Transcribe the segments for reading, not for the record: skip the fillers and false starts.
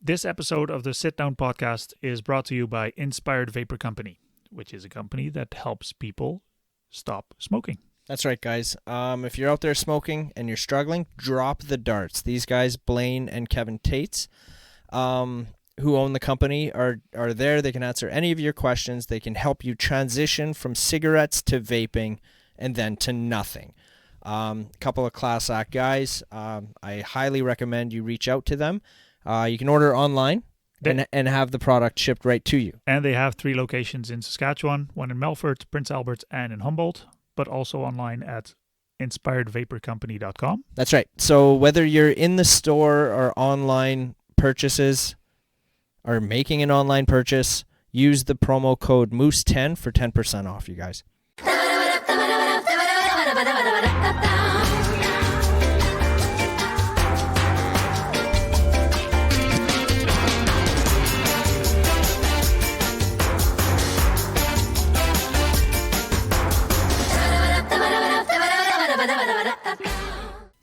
This episode of the Sit Down Podcast is brought to you by Inspired Vapor Company, which is a company that helps people stop smoking. That's right, guys. If you're out there smoking and you're struggling, drop the darts. These guys, Blaine and Kevin Tates, who own the company, are there. They can answer any of your questions. They can help you transition from cigarettes to vaping and then to nothing. Couple of class act guys. I highly recommend you reach out to them. You can order online and have the product shipped right to you. And they have 3 locations in Saskatchewan, one in Melfort, Prince Albert, and in Humboldt, but also online at inspiredvaporcompany.com. That's right. So whether you're in the store or online purchases or making an online purchase, use the promo code Moose10 for 10% off, you guys.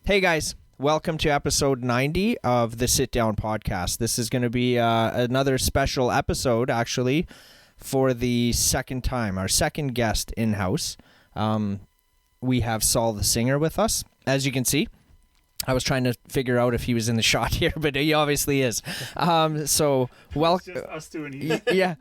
Hey guys, welcome to episode 90 of the Sit Down Podcast. This is going to be another special episode, actually, for the second time, our second guest in-house. We have Saul the Singer with us, as you can see. I was trying to figure out if he was in the shot here, but he obviously is. So, welcome. Just us two and he. Yeah.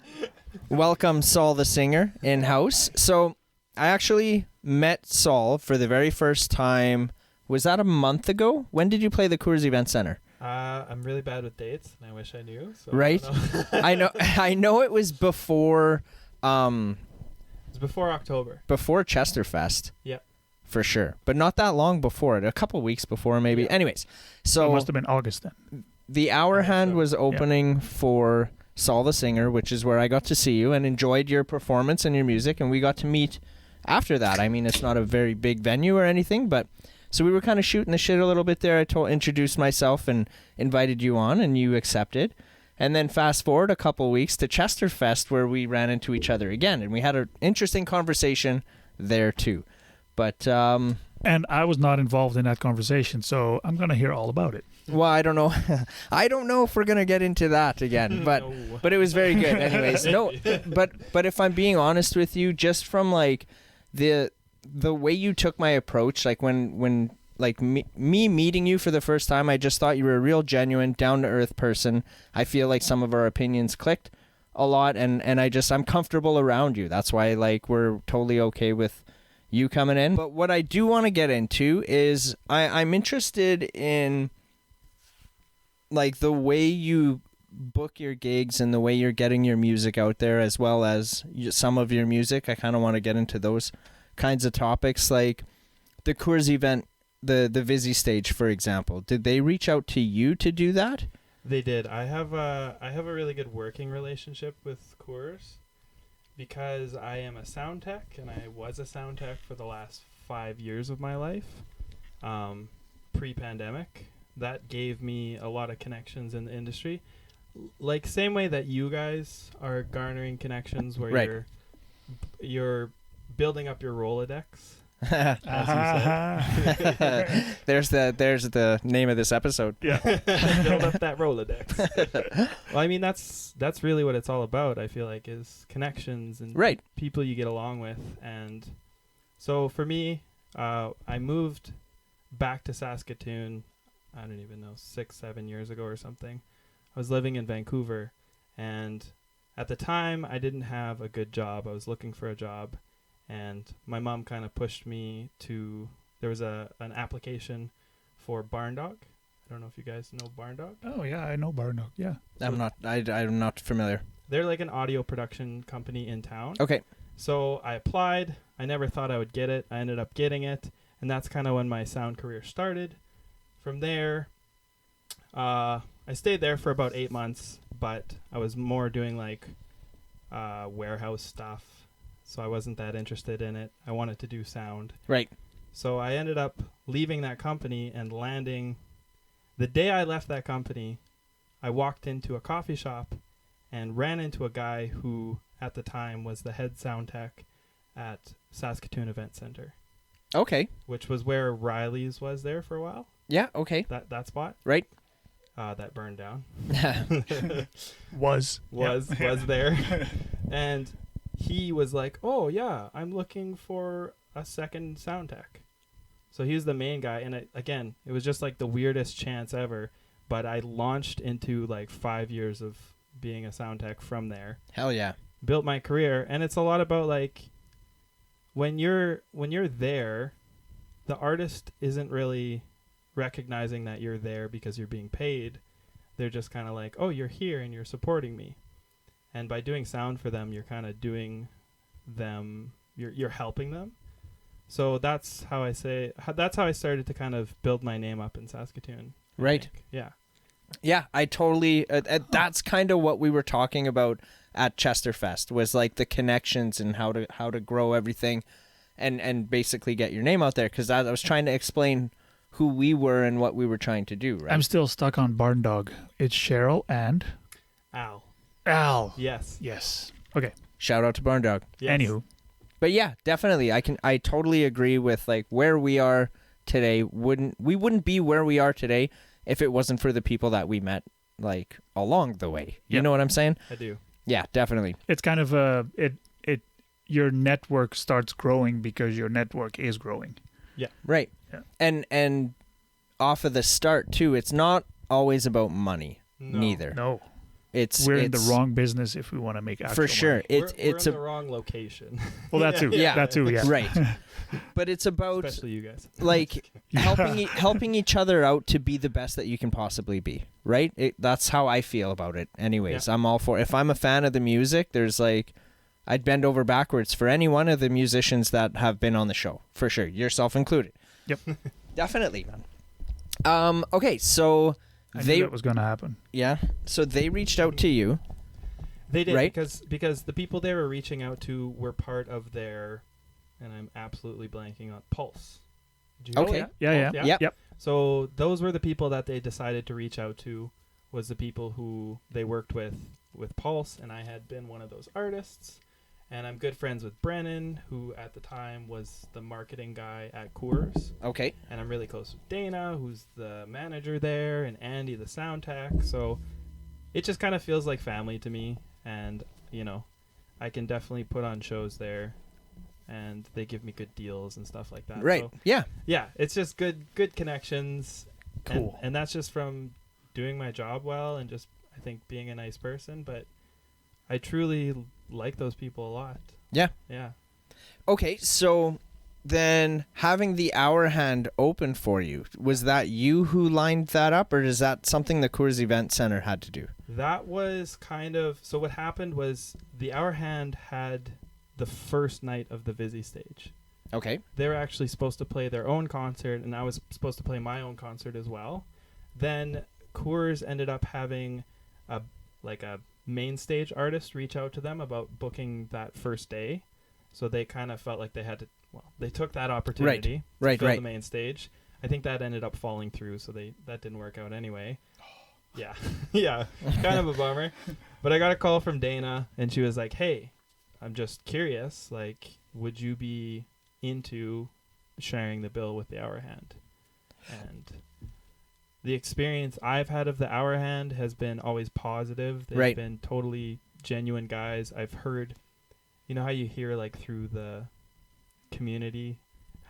Welcome, Saul the Singer, in-house. So, I actually met Saul for the very first time. Was that a month ago? When did you play the Coors Event Center? I'm really bad with dates, and I wish I knew. So right? I know. I know it was before. It was before October. Before Chesterfest. Yep. For sure, but not that long before it. A couple weeks before, maybe. Yeah. Anyways, so it must have been August then. The Hour Hand was opening for Saul the Singer, which is where I got to see you and enjoyed your performance and your music, and we got to meet after that. I mean, it's not a very big venue or anything, but. So we were kind of shooting the shit a little bit there. I introduced myself and invited you on, and you accepted. And then fast forward a couple weeks to Chesterfest, where we ran into each other again, and we had an interesting conversation there too. But and I was not involved in that conversation, so I'm gonna hear all about it. Well, I don't know. I don't know if we're gonna get into that again, but No. But it was very good, anyways. No, but if I'm being honest with you, just from like the way you took my approach, like when like me meeting you for the first time, I just thought you were a real genuine, down-to-earth person. I feel like some of our opinions clicked a lot, and I'm comfortable around you. That's why like we're totally okay with you coming in. But what I do want to get into is I'm interested in like the way you book your gigs and the way you're getting your music out there, as well as some of your music. I kind of want to get into those kinds of topics, like the Coors event, the Vizzy stage, for example. Did they reach out to you to do that? They did. I have a really good working relationship with Coors because I am a sound tech, and I was a sound tech for the last 5 years of my life, pre-pandemic. That gave me a lot of connections in the industry, like same way that you guys are garnering connections where right. you're building up your rolodex. There's the name of this episode. Yeah. Build up that rolodex. Well, I mean that's really what it's all about. I feel like is connections and right. people you get along with. And so for me, I moved back to Saskatoon, I don't even know, 6-7 years ago or something. I was living in Vancouver, and at the time I didn't have a good job. I was looking for a job. And my mom kind of pushed me to, there was an application for Barn Dog. I don't know if you guys know Barn Dog. Oh yeah, I know Barn Dog. Yeah. I'm not familiar. They're like an audio production company in town. Okay. So I applied. I never thought I would get it. I ended up getting it. And that's kind of when my sound career started. From there, I stayed there for about 8 months, but I was more doing like warehouse stuff. So I wasn't that interested in it. I wanted to do sound. Right. So I ended up leaving that company and landing. The day I left that company, I walked into a coffee shop and ran into a guy who, at the time, was the head sound tech at Saskatoon Event Center. Okay. Which was where Riley's was there for a while. Yeah, okay. That spot. Right. that burned down. Was there. And he was like, oh, yeah, I'm looking for a second sound tech. So he was the main guy. And it was just like the weirdest chance ever. But I launched into like 5 years of being a sound tech from there. Hell yeah. Built my career. And it's a lot about like when you're there, the artist isn't really recognizing that you're there because you're being paid. They're just kind of like, oh, you're here and you're supporting me. And by doing sound for them, you're kind of doing them, you're helping them. So that's how I started to kind of build my name up in Saskatoon. Right. Yeah. Yeah, I totally, that's kind of what we were talking about at Chesterfest, was like the connections and how to grow everything and basically get your name out there. Because I was trying to explain who we were and what we were trying to do, right? I'm still stuck on Barn Dog. It's Cheryl and Al. Yes. Okay. Shout out to Barn Dog. Yes. Anywho. But yeah, definitely. I totally agree with like where we are today. We wouldn't be where we are today if it wasn't for the people that we met like along the way. You know what I'm saying? I do. Yeah, definitely. It's kind of your network starts growing because your network is growing. Yeah. Right. Yeah. And off of the start too, it's not always about money. Neither. No. It's in the wrong business if we want to make actual for sure. money. It's in the wrong location. Well, that too. Yeah. That too. Yeah. Right. But it's about especially you guys. like helping each other out to be the best that you can possibly be. Right. That's how I feel about it. Anyways, I'm all for. If I'm a fan of the music, there's like, I'd bend over backwards for any one of the musicians that have been on the show, for sure, yourself included. Yep. Definitely, man. Okay, so I knew that was going to happen. Yeah. So they reached out to you. They did, right? because the people they were reaching out to were part of their, and I'm absolutely blanking on Pulse. Did you know Okay. that? Yeah. Pulse, Yep. So those were the people that they decided to reach out to, was the people who they worked with Pulse, and I had been one of those artists. And I'm good friends with Brennan, who at the time was the marketing guy at Coors. Okay. And I'm really close with Dana, who's the manager there, and Andy, the sound tech. So it just kind of feels like family to me. And, I can definitely put on shows there. And they give me good deals and stuff like that. Right. So, yeah. Yeah, it's just good connections. Cool. And that's just from doing my job well and just, I think, being a nice person. But I truly like those people a lot. Yeah. Yeah. Okay, so then having the hour hand open for you, was that you who lined that up, or is that something the Coors Event Center had to do? That was kind of, so what happened was the hour hand had the first night of the Visi stage. Okay. They were actually supposed to play their own concert, and I was supposed to play my own concert as well. Then Coors ended up having a main stage artist reach out to them about booking that first day. So they kind of felt like they had to, they took that opportunity to fill the main stage. I think that ended up falling through, so that didn't work out anyway. Yeah. Yeah. Kind of a bummer. But I got a call from Dana, and she was like, hey, I'm just curious, like, would you be into sharing the bill with the hour hand? And the experience I've had of the hour hand has been always positive. They've been totally genuine guys. I've heard, how you hear like through the community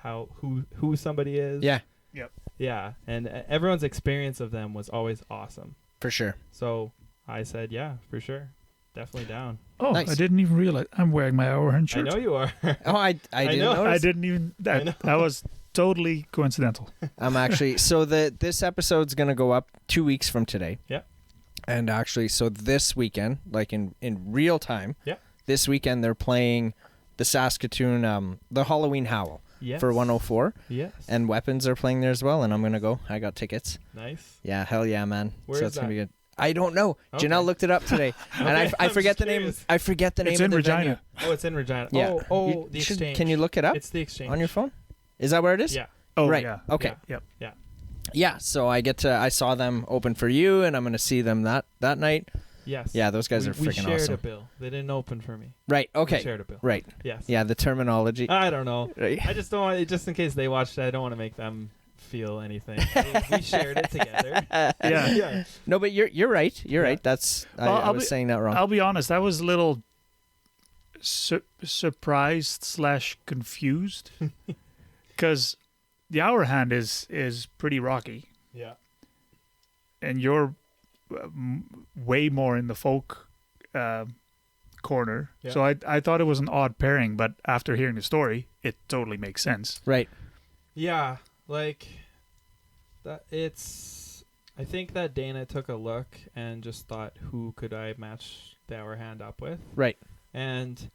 who somebody is. Yeah. Yep. Yeah, and everyone's experience of them was always awesome. For sure. So I said, yeah, for sure, definitely down. Oh, nice. I didn't even realize I'm wearing my hour hand shirt. I know you are. Oh, I didn't notice. I didn't even. That was totally coincidental. I'm actually, so this episode's going to go up 2 weeks from today. Yeah. And actually, so this weekend, like in real time, this weekend they're playing the Saskatoon, the Halloween Howl for 104. Yes. And Weapons are playing there as well, and I'm going to go. I got tickets. Nice. Yeah, hell yeah, man. Where is it's going to that? be good. I don't know. Okay. Janelle looked it up today. And I forget the name. I forget the name It's of in the Regina. venue. Oh, it's in Regina. Yeah. Oh, the exchange. Can you look it up? It's the exchange. On your phone? Is that where it is? Yeah. Oh, right. Yeah. Okay. Yep. Yeah. Yeah, so I saw them open for you, and I'm going to see them that night. Yes. Yeah, those guys are freaking awesome. We shared a bill. They didn't open for me. Right, okay. We shared a bill. Right. Yes. Yeah, the terminology. I don't know. Right. I just don't want, just in case they watched it, I don't want to make them feel anything. We shared it together. Yeah. No, but you're right. You're Yeah. right. That's Well, I was saying that wrong. I'll be honest. I was a little surprised / confused because the hour hand is pretty rocky, Yeah. and you're way more in the folk corner. Yeah. So I thought it was an odd pairing, but after hearing the story, it totally makes sense. Right. Yeah, like that. I think that Dana took a look and just thought, who could I match the hour hand up with? Right. And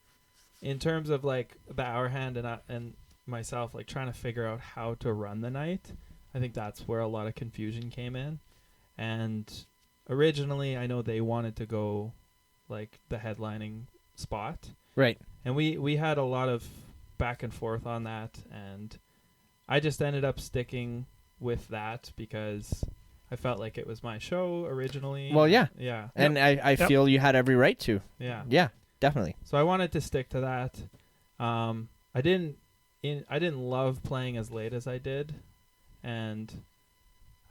in terms of like the hour hand and myself, like trying to figure out how to run the night, I think that's where a lot of confusion came in. And originally, I know they wanted to go like the headlining spot, Right. and we had a lot of back and forth on that, and I just ended up sticking with that because I felt like it was my show originally. Well, yeah. Yeah. And I feel you had every right to. Yeah. Yeah, definitely. So I wanted to stick to that. I didn't love playing as late as I did, and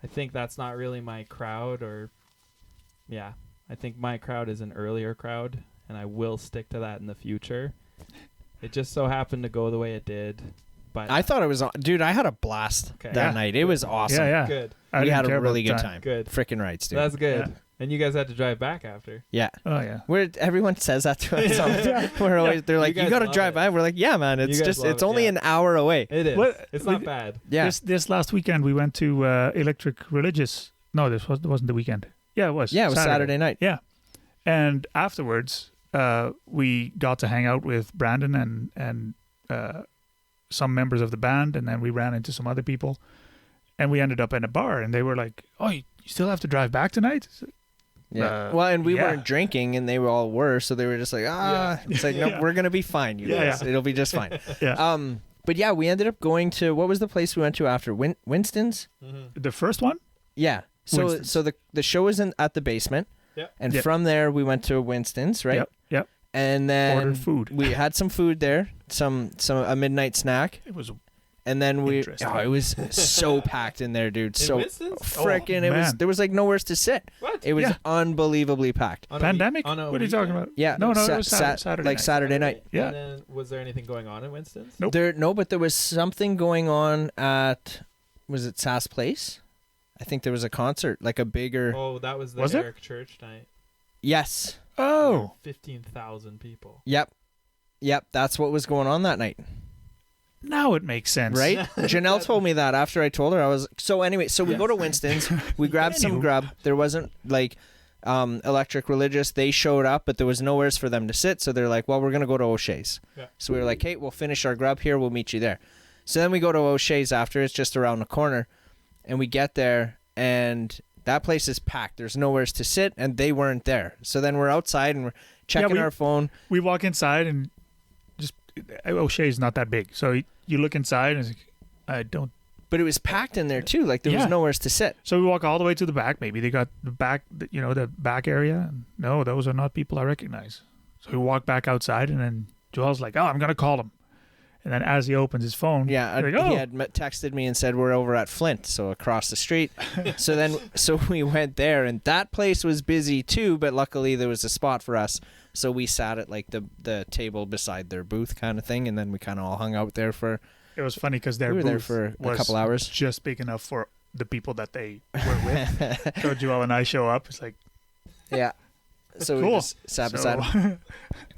I think that's not really my crowd. I think my crowd is an earlier crowd, and I will stick to that in the future. It just so happened to go the way it did, but I thought it was, dude, I had a blast Okay. that Yeah. night. It was awesome. Yeah. good. I We didn't had care a about really the good time. Good. Freaking rights, dude. That's good. Yeah. And you guys had to drive back after. Yeah. Oh yeah. Everyone says that to us. We're always, they're like, You you guys got to love drive it. by. We're like, yeah, man. You It's guys just, love it's it, only yeah. an hour away. It is. What- It's we- not bad. Yeah. This last weekend we went to Electric Religious. No, wasn't the weekend. Yeah, it was. Yeah, it was Saturday night. Yeah, and afterwards we got to hang out with Brandon and some members of the band, and then we ran into some other people, and we ended up in a bar, and they were like, "Oh, you still have to drive back tonight?" Yeah. Well, and we yeah. weren't drinking, and they all were, so they were just like, It's like, no, Yeah. we're gonna be fine, you Yeah, guys. yeah. It'll be just fine. Yeah. But yeah, we ended up going to, what was the place we went to after? Winston's? Mm-hmm. The first one? Yeah. So Winston's. so the show was at the basement. Yeah. And Yep. from there we went to Winston's, right? Yep. And then Ordered food. we had some food there, a midnight snack, It was and then Interesting. it was so packed in there, dude. So Winston's? freaking man. there was like nowhere to sit. What? It was Yeah. unbably packed. On a pandemic. on a What are you talking weekend? about? Yeah. No, it was Saturday like night. Saturday night. Yeah. And then was there anything going on in Winston's? Nope. But there was something going on at, was it Sass Place? I think there was a concert, like a bigger. Oh, that was the Was there? Eric Church night. Yes. Oh, 15,000 people. Yep. That's what was going on that night. now it makes sense. Right? Janelle told me that after I told her. I was so anyway. So we go to Winston's. We grabbed some Anywho. grub. There wasn't like Electric Religious. They showed up, but there was nowhere for them to sit. So they're like, "Well, we're gonna go to O'Shea's." Yeah. So we were like, "Hey, we'll finish our grub here. We'll meet you there." So then we go to O'Shea's after. It's just around the corner, and we get there, and that place is packed. There's nowhere to sit, and they weren't there. So then we're outside and we're checking our phone. We walk inside and just O'Shea's not that big, so you look inside and it's like, I don't. But it was packed in there too. Like there was Yeah. nowhere to sit. So we walk all the way to the back. Maybe they got the back, the back area. And no, those are not people I recognize. So we walk back outside, and then Joel's like, "Oh, I'm gonna call him." And then as he opens his phone, Yeah, he's like, he "Oh, had texted me and said we're over at Flint, so across the street. so we went there, and that place was busy too. But luckily there was a spot for us, so we sat at like the table beside their booth kind of thing, and then we kind of all hung out there for. it was funny because their We were there booth for a was couple hours. just big enough for the people that they were with." So Joel and I show up. It's like, Yeah. So we Cool. just sat beside him,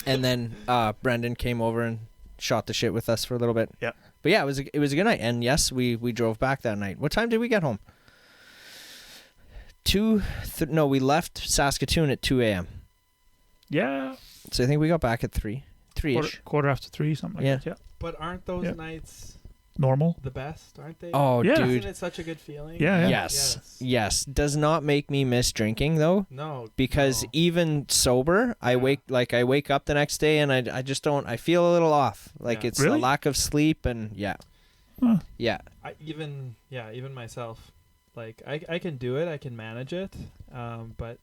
and then Brendan came over and shot the shit with us for a little bit. Yeah. But yeah, it was a good night, and yes, we drove back that night. What time did we get home? No, we left Saskatoon at 2 a.m. yeah, So I think we got back at 3-ish. quarter after 3, something like Yeah. that. Yeah, But aren't those Yeah. nights normal. the best? Aren't they? Oh, Yeah. dude. Isn't it such a good feeling? Yeah. Yes. Does not make me miss drinking though, No. because no. even sober, I Yeah. wake up the next day and I just don't. I feel a little off. Like Yeah. it's Really? a lack of sleep and yeah. Huh. Yeah. Even myself, like I can do it. I can manage it. But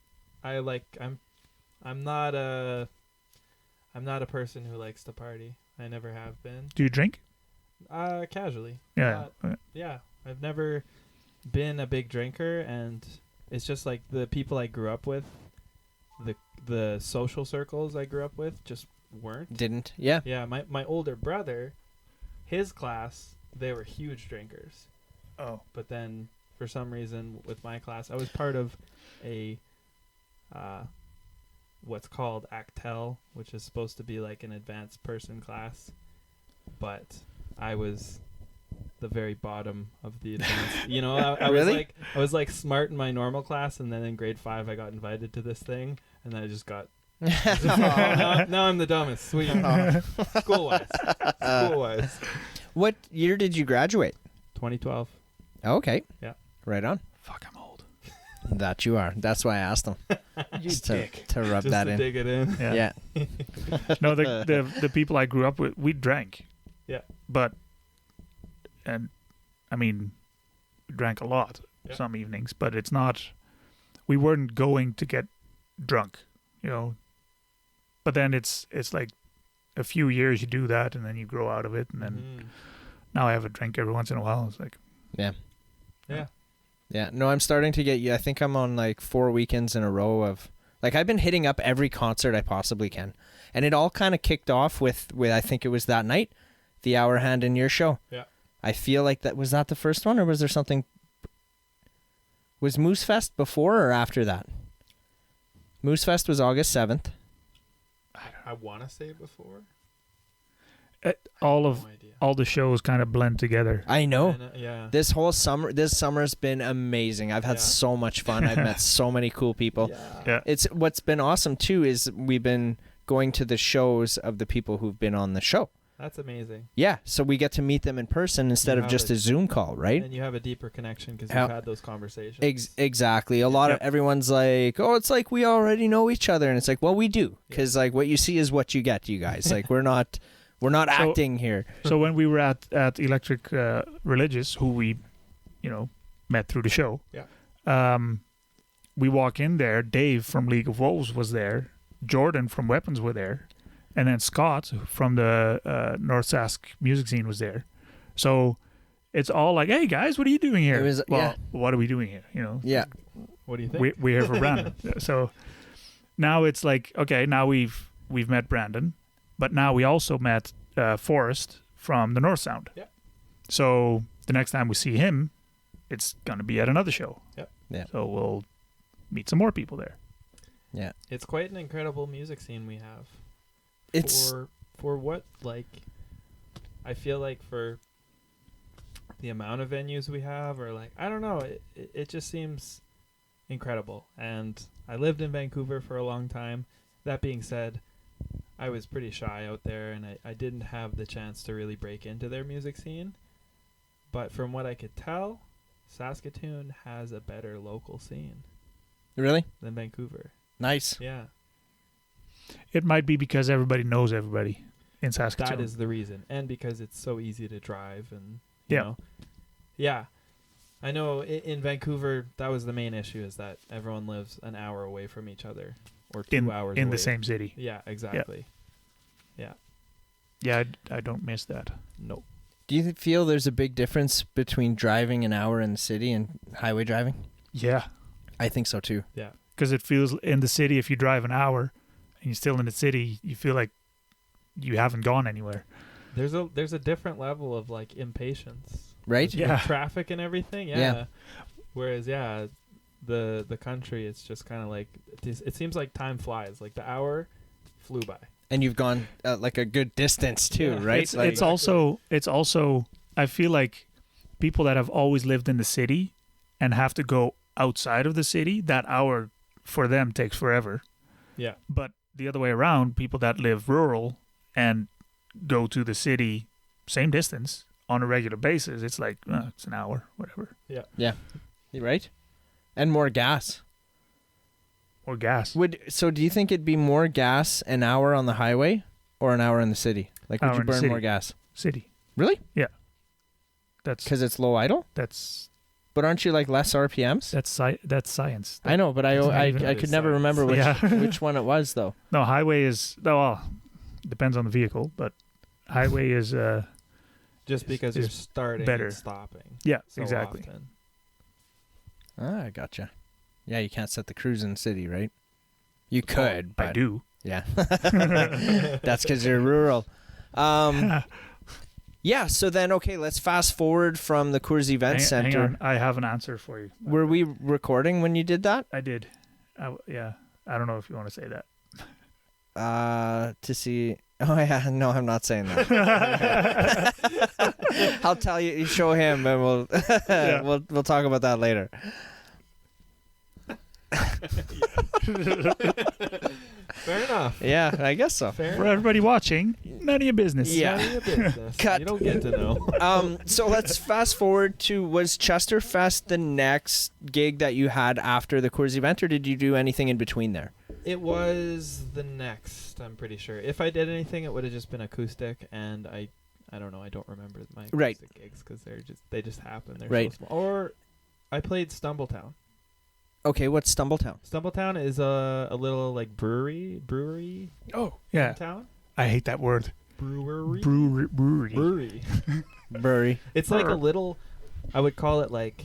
I'm not a person who likes to party. I never have been. Do you drink? Casually. Yeah. Yeah. I've never been a big drinker, and it's just like the people I grew up with, the social circles I grew up with just weren't. Didn't. Yeah. Yeah, my older brother, his class, they were huge drinkers. Oh. But then for some reason with my class, I was part of a what's called Actel, which is supposed to be like an advanced person class, but I was the very bottom of the advanced. You know, I Really? was like smart in my normal class, and then in grade 5 I got invited to this thing, and then I just got now I'm the dumbest. Sweet. School-wise. What year did you graduate? 2012. Okay. Yeah. Right on. Fuck, I'm old. That you are. That's why I asked him. Just to rub Just that to in. dig it in. Yeah. No, the people I grew up with, we drank. Yeah. But, and I mean, we drank a lot Yeah. some evenings, but it's not, we weren't going to get drunk, you know. But then it's like a few years you do that, and then you grow out of it, and then now I have a drink every once in a while. It's like, Yeah. Yeah. No, I'm starting to get you. I think I'm on like 4 weekends in a row of, like, I've been hitting up every concert I possibly can. And it all kind of kicked off with I think it was that night, the Hour Hand in Your show. Yeah. I feel like was that the first one, or was there something? Was Moose Fest before or after that? Moose Fest was August 7th. I want to say before. all No of idea. all the shows kind of blend together. I know. Yeah. This summer's been amazing. I've had Yeah. so much fun. I've met so many cool people. Yeah. It's what's been awesome too is we've been going to the shows of the people who've been on the show. That's amazing. Yeah, so we get to meet them in person instead You of have just a- a Zoom call, right? And you have a deeper connection because How- you've had those conversations. Exactly. A lot of everyone's like, "Oh, it's like we already know each other," and it's like, "Well, we do," because like what you see is what you get, you guys. Like we're not acting here. So when we were at Electric Religious, who we, met through the show. Yeah. We walk in there. Dave from League of Wolves was there. Jordan from Weapons were there, and then Scott from the North Sask music scene was there. So it's all like, "Hey guys, what are you doing here?" It was- yeah. What are we doing here? Yeah. What do you think? We're here for Brandon. So now it's like, okay, now we've met Brandon, but now we also met Forrest from the North Sound. Yeah. So the next time we see him, it's gonna be at another show. Yep. Yeah. So we'll meet some more people there. Yeah. It's quite an incredible music scene we have. It's For what, like, I feel like for the amount of venues we have, or like, I don't know, it just seems incredible. And I lived in Vancouver for a long time. That being said, I was pretty shy out there, and I didn't have the chance to really break into their music scene. But from what I could tell, Saskatoon has a better local scene really than Vancouver. nice. Yeah, It might be because everybody knows everybody in Saskatoon. that is the reason. And because it's so easy to drive, and Yeah. know. Yeah. I know in Vancouver, that was the main issue, is that everyone lives an hour away from each other, or 2 hours in away. the same city. Yeah, exactly. Yeah, I don't miss that. Nope. Do you feel there's a big difference between driving an hour in the city and highway driving? Yeah, I think so too. Yeah. because it feels in the city, if you drive an hour and you're still in the city, you feel like you haven't gone anywhere. There's a different level of like impatience. Right? With Yeah. traffic and everything. Yeah. Yeah. Whereas, the country, it's just kind of like, it seems like time flies. Like the hour flew by. And you've gone like a good distance too, Yeah. right? It's, Like- it's also I feel like people that have always lived in the city and have to go outside of the city, that hour for them takes forever. Yeah. But the other way around, people that live rural and go to the city same distance on a regular basis, it's like it's an hour, whatever. You're right? And more gas. Or gas. So do you think it'd be more gas an hour on the highway or an hour in the city? Like would Hour you in the burn city. more gas? City. Really? That's Because it's low idle? that's But aren't you like less RPMs? that's science. I know, but It's not I even- could never remember which Yeah. which one it was though. No, highway is depends on the vehicle, but highway is just because you're starting better. and stopping. Yeah, so exactly. often. I gotcha. Yeah, you can't set the cruise in the city, right? You could, but I do. yeah. That's because you're rural. Yeah, so then, okay, let's fast forward from the Coors Event Center. Hang on, I have an answer for you. Were we recording when you did that? I did. Yeah. I don't know if you want to say that. To see. Oh yeah, no, I'm not saying that. I'll tell you. You show him, and we'll we'll talk about that later. Fair enough. Yeah, I guess so. Fair For everybody watching, none of your business. Yeah. None of your business. Cut. You don't get to know. So let's fast forward to, was Chesterfest the next gig that you had after the Coors event, or did you do anything in between there? It was the next, I'm pretty sure. If I did anything, it would have just been acoustic, and I don't know. I don't remember my acoustic gigs because they just happen. They're so small. Or I played Stumbletown. Okay, what's Stumbletown? Stumbletown is a little like brewery. Oh, yeah. Town. I hate that word. Brewery. Brewery. Brewery. It's like a little. I would call it like.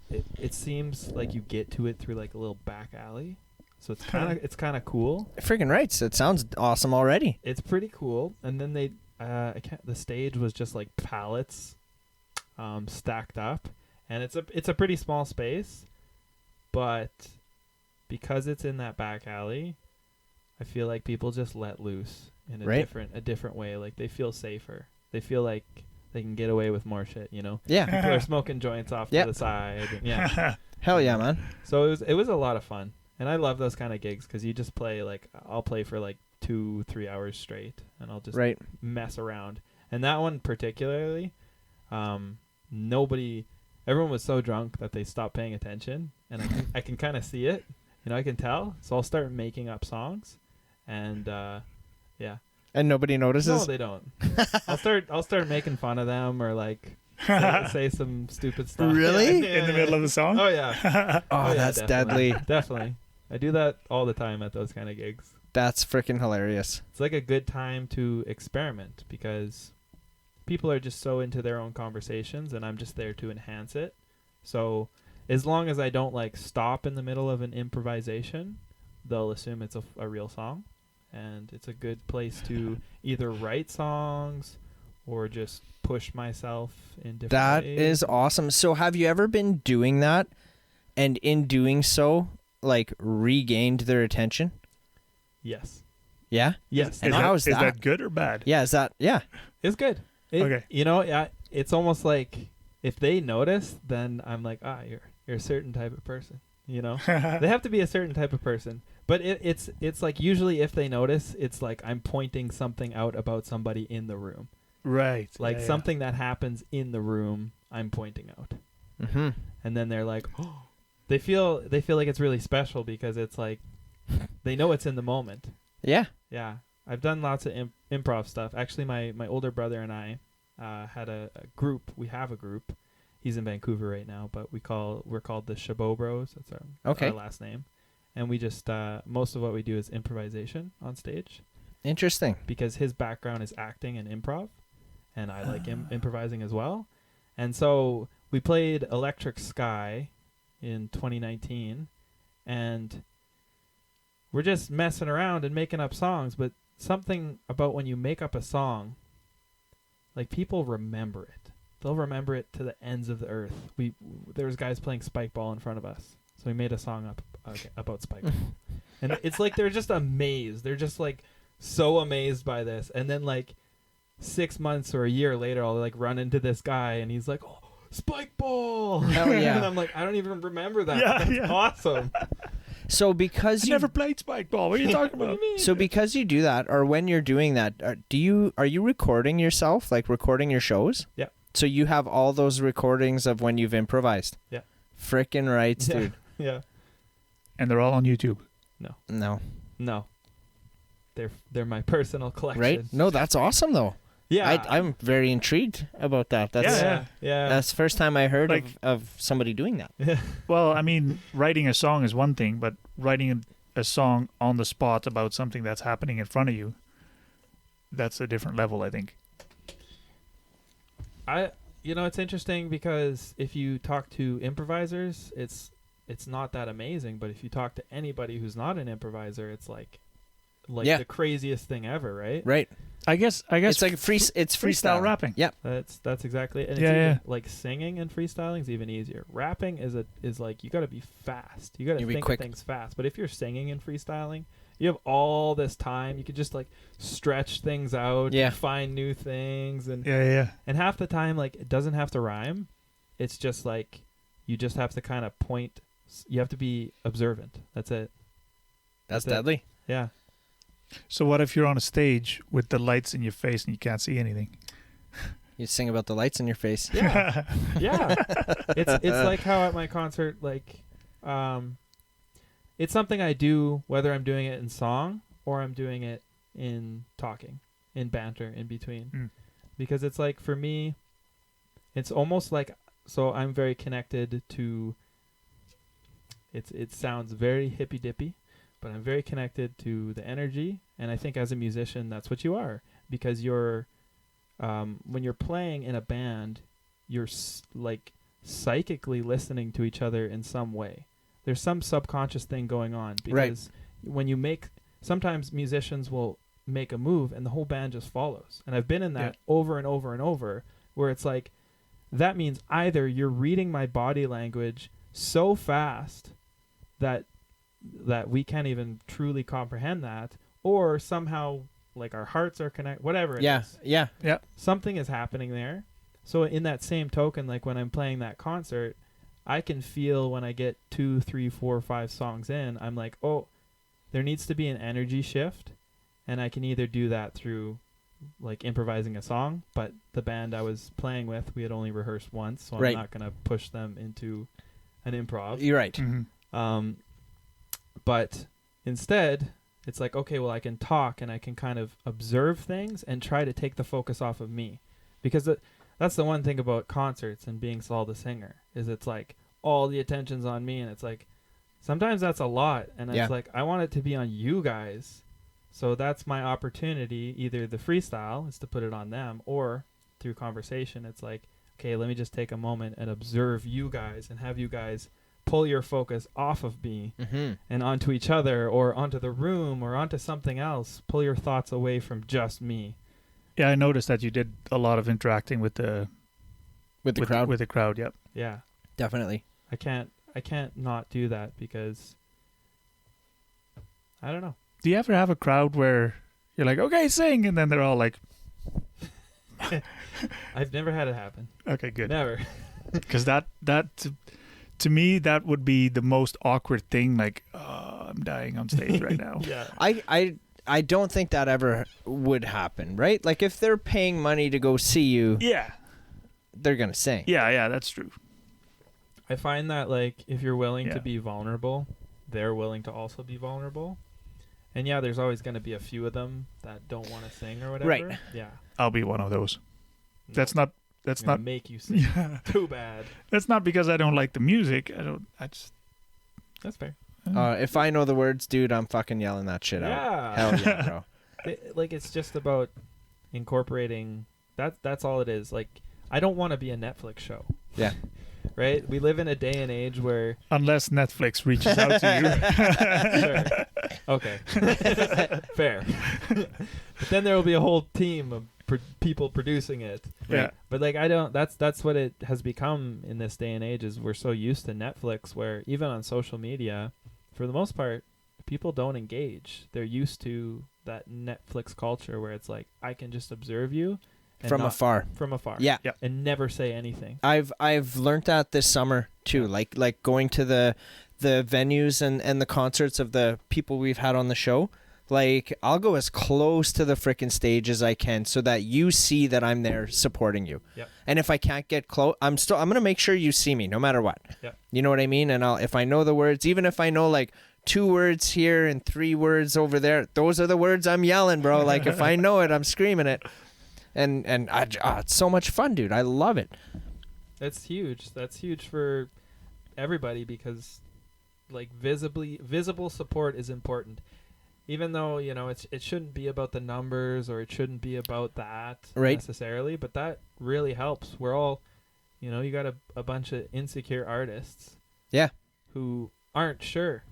It seems like you get to it through like a little back alley, so it's kind of cool. Freaking right. So it sounds awesome already. It's pretty cool. And then the stage was just like pallets, stacked up, and it's a pretty small space, but because it's in that back alley, I feel like people just let loose in a different way. Like they feel safer. They feel like they can get away with more shit, you know? Yeah. People are smoking joints off to the side. And yeah. Hell yeah, man. So it was a lot of fun. And I love those kind of gigs because you just play I'll play for like 2-3 hours straight and I'll just mess around. And that one particularly, everyone was so drunk that they stopped paying attention, and I can kind of see it, you know, I can tell. So I'll start making up songs, and yeah. And nobody notices? No, they don't. I'll start making fun of them or like say some stupid stuff. Really? Yeah. In the middle of the song? Oh yeah. Oh, that's definitely. deadly. Definitely. I do that all the time at those kind of gigs. That's freaking hilarious. It's like a good time to experiment because people are just so into their own conversations and I'm just there to enhance it. So as long as I don't like stop in the middle of an improvisation, they'll assume it's a real song. And it's a good place to either write songs or just push myself in different ways. That is awesome. So have you ever been doing that and in doing so, like, regained their attention? Yes. Yeah? Yes. And how is that? Is that good or bad? Yeah, is that... Yeah. It's good. Okay. You know, yeah, it's almost like if they notice, then I'm like, you're a certain type of person. You know? They have to be a certain type of person. But it's like usually if they notice, it's like I'm pointing something out about somebody in the room. Right. Like something that happens in the room, I'm pointing out. Mm-hmm. And then they're like, oh, they feel like it's really special because it's like they know it's in the moment. Yeah. Yeah. I've done lots of improv stuff. Actually, my older brother and I had a group. We have a group. He's in Vancouver right now, but we're called the Shabo Bros. That's our last name. And we just, most of what we do is improvisation on stage. Interesting. Because his background is acting and improv. And I like improvising as well. And so we played Electric Sky in 2019. And we're just messing around and making up songs. But something about when you make up a song, like people remember it. They'll remember it to the ends of the earth. There was guys playing spike ball in front of us. So we made a song up about spike ball. And it's like they're just amazed. They're just like so amazed by this. And then like 6 months or a year later, I'll like run into this guy and he's like, oh, spike ball. Hell yeah. And I'm like, I don't even remember that. Yeah, That's awesome. So because I never played spike ball. What are you talking about? So because you do that, or when you're doing that, are you recording yourself, like recording your shows? Yeah. So you have all those recordings of when you've improvised? Yeah. Frickin' rights, dude. Yeah. And they're all on YouTube. No. They're my personal collection. Right? No, that's awesome though. Yeah. I'm very intrigued about that. Yeah. That's the first time I heard of somebody doing that. Yeah. Well, I mean, writing a song is one thing, but writing a song on the spot about something that's happening in front of you, that's a different level, I think. It's interesting because if you talk to improvisers, it's not that amazing. But if you talk to anybody who's not an improviser, it's like the craziest thing ever, right? Right. I guess It's like it's freestyle rapping. Yeah. That's exactly it. And Yeah, it's even, yeah. like singing and freestyling is even easier. Rapping is like you got to be fast. You got to think of things fast. But if you're singing and freestyling, you have all this time. You could just like stretch things out, and find new things, and and half the time like it doesn't have to rhyme. It's just like you just have to kind of point. You have to be observant. That's it. That's deadly. Yeah. So what if you're on a stage with the lights in your face and you can't see anything? You sing about the lights in your face. Yeah. Yeah. It's like how at my concert, like, it's something I do whether I'm doing it in song or I'm doing it in talking, in banter, in between. Because it's like, for me, it's almost like, so I'm very connected to, it sounds very hippy-dippy, but I'm very connected to the energy, and I think as a musician, that's what you are, because you're, when you're playing in a band, you're like psychically listening to each other in some way. There's some subconscious thing going on, because when you sometimes musicians will make a move and the whole band just follows, and I've been in that over and over and over, where it's like, that means either you're reading my body language so fast that we can't even truly comprehend that, or somehow like our hearts are connected, whatever it is. Yeah. Something is happening there. So in that same token, like when I'm playing that concert, I can feel when I get 2, 3, 4, 5 songs in, I'm like, oh, there needs to be an energy shift. And I can either do that through like improvising a song, but the band I was playing with, we had only rehearsed once, so I'm not going to push them into an improv. You're right. Mm-hmm. But instead, it's like, okay, well, I can talk and I can kind of observe things and try to take the focus off of me. Because that's the one thing about concerts and being Saul the Singer, is it's like all the attention's on me, and it's like sometimes that's a lot, and it's like I want it to be on you guys. So that's my opportunity. Either the freestyle is to put it on them, or through conversation, it's like, okay, let me just take a moment and observe you guys and have you guys pull your focus off of me and onto each other, or onto the room, or onto something else. Pull your thoughts away from just me. Yeah, I noticed that you did a lot of interacting with the crowd. With the crowd, yep. Yeah. Definitely. I can't not do that, because I don't know. Do you ever have a crowd where you're like, okay, sing, and then they're all like... I've never had it happen. Okay, good. Never. Because that to me, that would be the most awkward thing. Like, oh, I'm dying on stage right now. Yeah. I don't think that ever would happen, right? Like, if they're paying money to go see you, they're gonna sing. Yeah, that's true. I find that, like, if you're willing to be vulnerable, they're willing to also be vulnerable. And yeah, there's always going to be a few of them that don't want to sing or whatever. Right. Yeah. I'll be one of those. No, That's not make you sing. Too bad. That's not because I don't like the music. That's fair. If I know the words, dude, I'm fucking yelling that shit out. Hell yeah, bro. It's just about incorporating. That's all it is. Like, I don't want to be a Netflix show. Yeah. Right? We live in a day and age where... Unless Netflix reaches out to Sure. Okay. Fair. But then there will be a whole team of people producing it. Right? Yeah. But like, I don't... That's what it has become in this day and age, is we're so used to Netflix, where even on social media, for the most part, people don't engage. They're used to that Netflix culture where it's like, I can just observe you. From afar. Yeah. And never say anything. I've learned that this summer too. Like going to the venues and the concerts of the people we've had on the show. Like, I'll go as close to the frickin' stage as I can so that you see that I'm there supporting you. Yep. And if I can't get close, I'm gonna make sure you see me no matter what. Yep. You know what I mean? And if I know the words, even if I know like 2 words here and 3 words over there, those are the words I'm yelling, bro. Like, if I know it, I'm screaming it. And it's so much fun, dude. I love it. That's huge. That's huge for everybody, because like visible support is important. even though, you know, it shouldn't be about the numbers or it shouldn't be about that Right. necessarily, but that really helps. We're all, you know, you got a bunch of insecure artists. Yeah. Who aren't sure.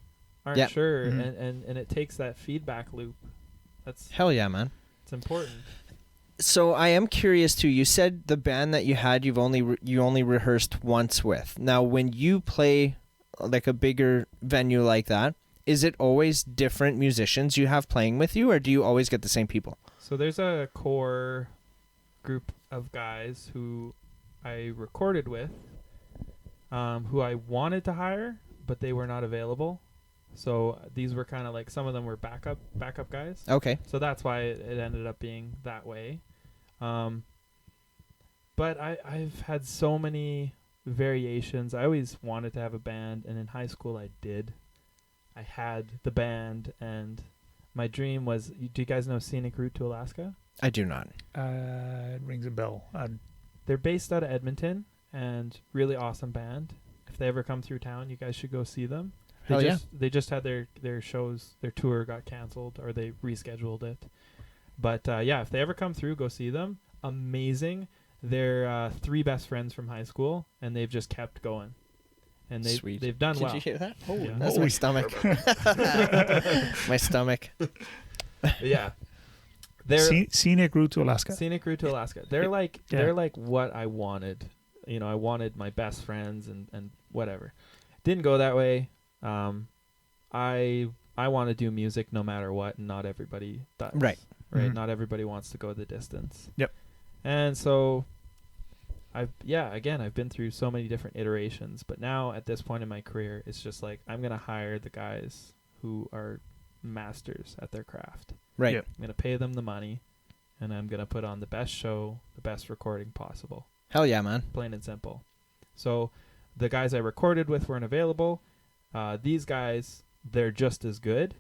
Yeah. And it takes that feedback loop. That's Hell yeah, man. it's important. So I am curious too. You said the band that you had, you only rehearsed once with. Now, when you play like a bigger venue like that, is it always different musicians you have playing with you, or do you always get the same people? So there's a core group of guys who I recorded with, who I wanted to hire, but they were not available. So these were kind of like, some of them were backup guys. Okay. So that's why it ended up being that way. But I've had so many variations. I always wanted to have a band, and in high school I did. I had the band, and my dream was, do you guys know Scenic Route to Alaska? I do not. It rings a bell. They're based out of Edmonton, and really awesome band. If they ever come through town, you guys should go see them. They just had their shows, their tour got canceled, or they rescheduled it. But yeah, if they ever come through, go see them. Amazing. They're 3 best friends from high school, and they've just kept going. And they've done well. Did you hear that? Oh, yeah. That's my stomach. My stomach. Yeah. They're Scenic Route to Alaska. Scenic Route to Alaska. They're like they're like what I wanted. You know, I wanted my best friends and whatever. Didn't go that way. I want to do music no matter what, and not everybody does. Right. Mm-hmm. Not everybody wants to go the distance. Yep. And so I've been through so many different iterations, but now at this point in my career, it's just like, I'm going to hire the guys who are masters at their craft. Right. Yep. I'm going to pay them the money, and I'm going to put on the best show, the best recording possible. Hell yeah, man. Plain and simple. So the guys I recorded with weren't available. These guys, they're just as good.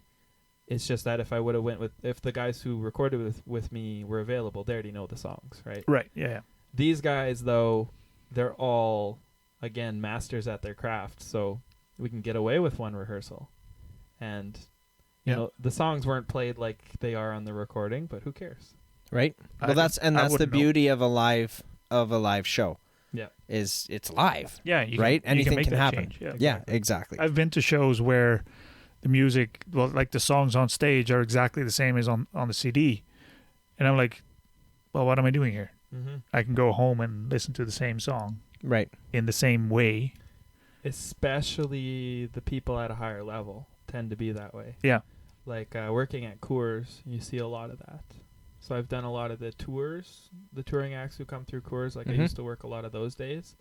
It's just that if the guys who recorded with me were available, they already know the songs, right? Right. Yeah. These guys, though, they're all, again, masters at their craft, so we can get away with one rehearsal. And, you know, the songs weren't played like they are on the recording, but who cares? Right. Well, that's the beauty of a live show. Yeah. Is it's live. Yeah. Right? Anything can happen. Change. Yeah, exactly. I've been to shows where the music, well, like the songs on stage are exactly the same as on the CD. And I'm like, well, what am I doing here? Mm-hmm. I can go home and listen to the same song. Right. In the same way. Especially the people at a higher level tend to be that way. Yeah. Like working at Coors, you see a lot of that. So I've done a lot of the tours, the touring acts who come through Coors. Like I used to work a lot of those days,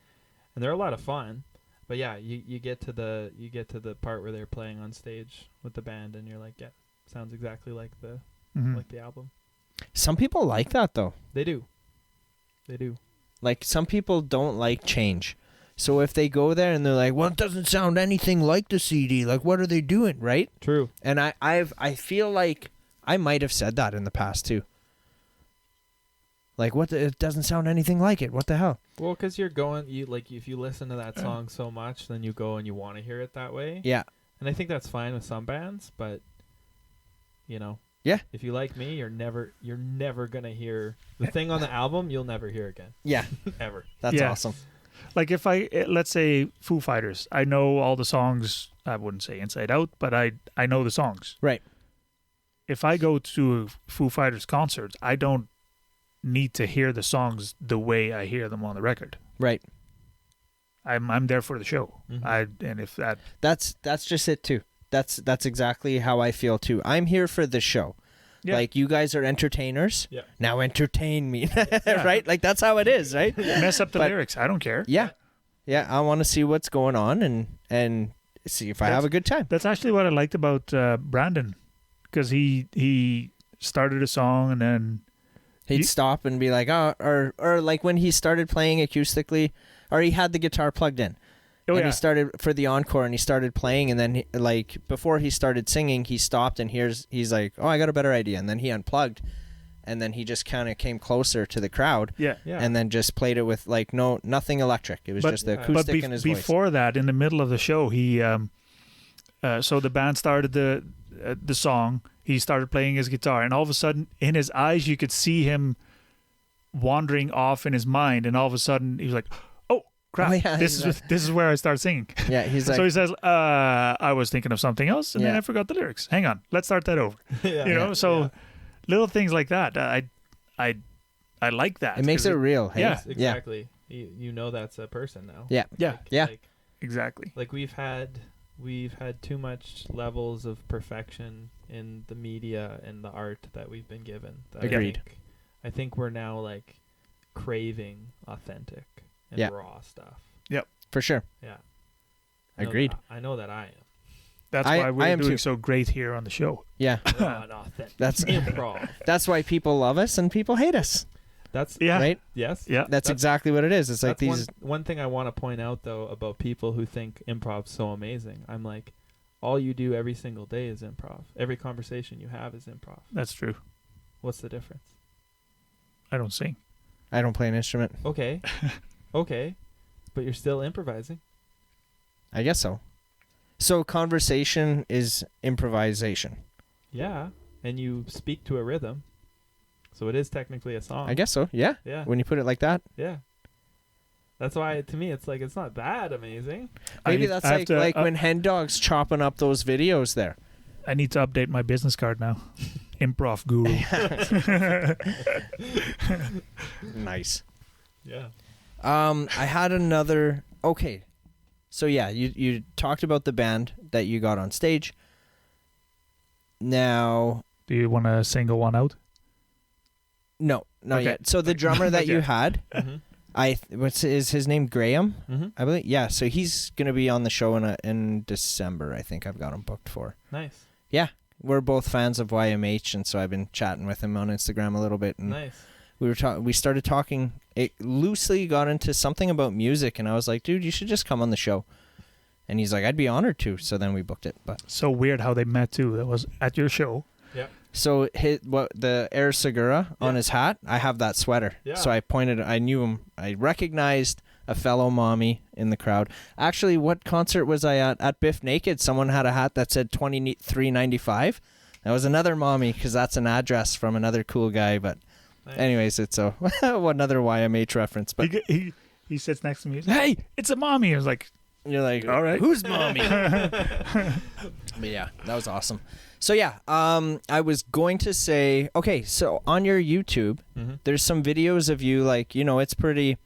and they're a lot of fun. But yeah, you get to the part where they're playing on stage with the band, and you're like, yeah, sounds exactly like the album. Some people like that though. They do. Like some people don't like change. So if they go there and they're like, well, it doesn't sound anything like the CD. Like, what are they doing, right? True. And I feel like I might have said that in the past too. Like, it doesn't sound anything like it. What the hell? Well, because if you listen to that song so much, then you go and you want to hear it that way. Yeah. And I think that's fine with some bands, but, you know. Yeah. If you like me, you're never going to hear the thing on the album you'll never hear again. Yeah. Ever. That's awesome. Like if let's say Foo Fighters, I know all the songs, I wouldn't say inside out, but I know the songs. Right. If I go to a Foo Fighters concert, I don't need to hear the songs the way I hear them on the record. Right. I'm there for the show. Mm-hmm. That's just it too. That's exactly how I feel too. I'm here for the show. Yeah. Like you guys are entertainers. Yeah. Now entertain me. Right? Like that's how it is, right? Mess up the lyrics. I don't care. Yeah. Yeah. I want to see what's going on and see if I have a good time. That's actually what I liked about Brandon, because he started a song and then he'd stop and be like, oh, or like when he started playing acoustically, or he had the guitar plugged in. He started for the encore and he started playing, and then before he started singing, he stopped and he's like, oh, I got a better idea. And then he unplugged, and then he just kind of came closer to the crowd. Yeah. And then just played it with nothing electric. It was just the acoustic in his voice. Before that, in the middle of the show, he so the band started the song. he started playing his guitar, and all of a sudden in his eyes you could see him wandering off in his mind, and all of a sudden he was like, oh crap, this is where I start singing. Yeah, he's like, so he says, I was thinking of something else, and then Yeah. I forgot the lyrics. Hang on, let's start that over. Yeah. You know, so Yeah. little things like that. I like that. it makes 'cause it real. Hey? Yeah. Exactly. You know that's a person now. Yeah. Yeah. Yeah. exactly. Like we've had too much levels of perfection in the media and the art that we've been given. That Agreed. I think we're now like craving authentic and Yeah. raw stuff. For sure. Yeah. Agreed. I know that I am. That's I why we're am doing too. so great here on the show. Yeah. Raw and authentic. That's improv. that's why people love us and people hate us. That's Yeah. Right? yes. Yeah. That's exactly what it is. It's like That's these. one thing I want to point out though about people who think improv's so amazing. I'm like, all you do every single day is improv. Every conversation you have is improv. That's true. What's the difference? I don't sing. I don't play an instrument. Okay. Okay. But you're still improvising. I guess so. So conversation is improvisation. Yeah. And you speak to a rhythm. So it is technically a song. I guess so. Yeah. Yeah. When you put it like that. Yeah. That's why to me it's like it's not that amazing. Maybe that's I have like to, when Hen Dog's chopping up those videos there. I need to update my business card now. Improv guru. Nice. Yeah. I had another. Okay. So yeah, you talked about the band that you got on stage. Now, Do you want to single one out? no, not Okay. yet. So the drummer that you Okay. had, Mm-hmm. what's is his name? Graham, Mm-hmm. I believe. Yeah. So he's gonna be on the show in December. I think I've got him booked for. Nice. We're both fans of YMH, and so I've been chatting with him on Instagram a little bit, and Nice. we started talking. It loosely got into something about music, and I was like, dude, you should just come on the show. And he's like, I'd be honored to. So then we booked it. But So weird how they met too. That was at your show. so the Air Segura on Yeah. his hat, I have that sweater. Yeah. So I knew him. I recognized a fellow mommy in the crowd. Actually, what concert was I at? At Biff Naked, someone had a hat that said $23.95. That was another mommy because that's an address from another cool guy. But Nice. anyways, it's another YMH reference. But He sits next to me. He's like, hey, it's a mommy. I was like, you're like, all right. who's mommy? But yeah, that was awesome. So yeah, I was going to say, okay, so on your YouTube, Mm-hmm. there's some videos of you, like, it's pretty,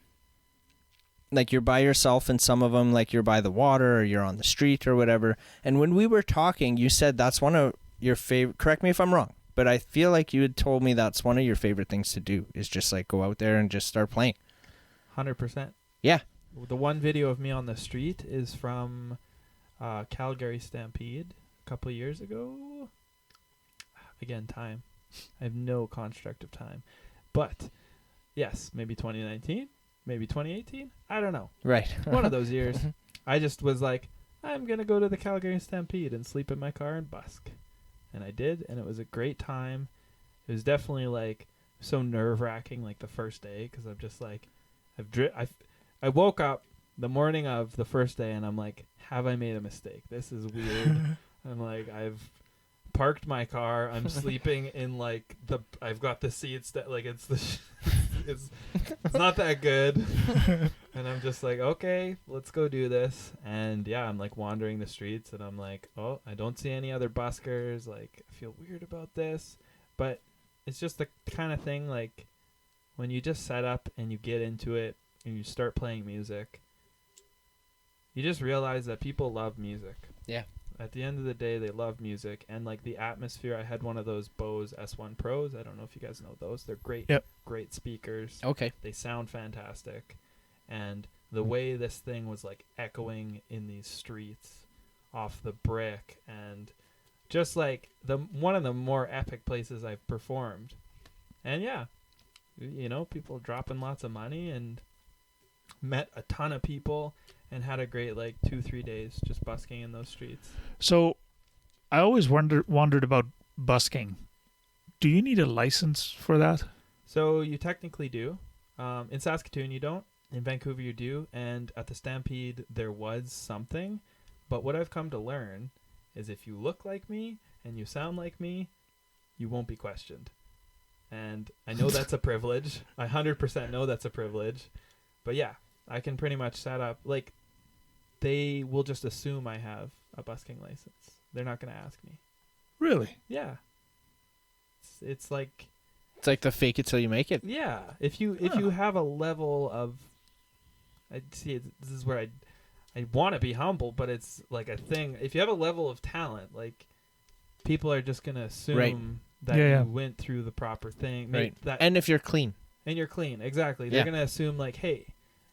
like you're by yourself in some of them, like you're by the water or you're on the street or whatever. And when we were talking, you said that's one of your favorite, correct me if I'm wrong, but I feel like you had told me that's one of your favorite things to do is just like go out there and just start playing. 100%. Yeah. The one video of me on the street is from Calgary Stampede a couple of years ago. Again, time. I have no construct of time. But, yes, maybe 2019, maybe 2018. I don't know. Right. One of those years. I just was like, I'm going to go to the Calgary Stampede and sleep in my car and busk. And I did, and it was a great time. It was definitely, like, so nerve-wracking, like, the first day, because I'm just like, I woke up the morning of the first day, and I'm like, have I made a mistake? This is weird. I'm like, I've parked my car. I'm sleeping in, like, I've got the seats that, like, it's not that good. And I'm just like, okay, let's go do this. And yeah, I'm like wandering the streets, and I'm like, oh, I don't see any other buskers. Like, I feel weird about this. But it's just the kind of thing, like, when you just set up and you get into it and you start playing music, you just realize that people love music. Yeah. At the end of the day, they love music. And, like, the atmosphere, I had one of those Bose S1 Pros. I don't know if you guys know those. They're great, Yep. great speakers. Okay. They sound fantastic. And the way this thing was, like, echoing in these streets off the brick, and just, like, one of the more epic places I've performed. And, yeah, people dropping lots of money, and met a ton of people, and had a great, like, 2-3 days just busking in those streets. So I always wondered about busking. Do you need a license for that? So you technically do. In Saskatoon, you don't. In Vancouver, you do. And at the Stampede, there was something. But what I've come to learn is if you look like me and you sound like me, you won't be questioned. And I know that's a privilege. I 100% know that's a privilege. But yeah, I can pretty much set up, like, they will just assume I have a busking license. They're not going to ask me. Really? Yeah. It's like... It's like the fake it till you make it. Yeah. If you have a level of... This is where I want to be humble, but it's like a thing. If you have a level of talent, like, people are just going to assume that you went through the proper thing. Right. And if you're clean. And you're clean, exactly. They're going to assume, like, hey,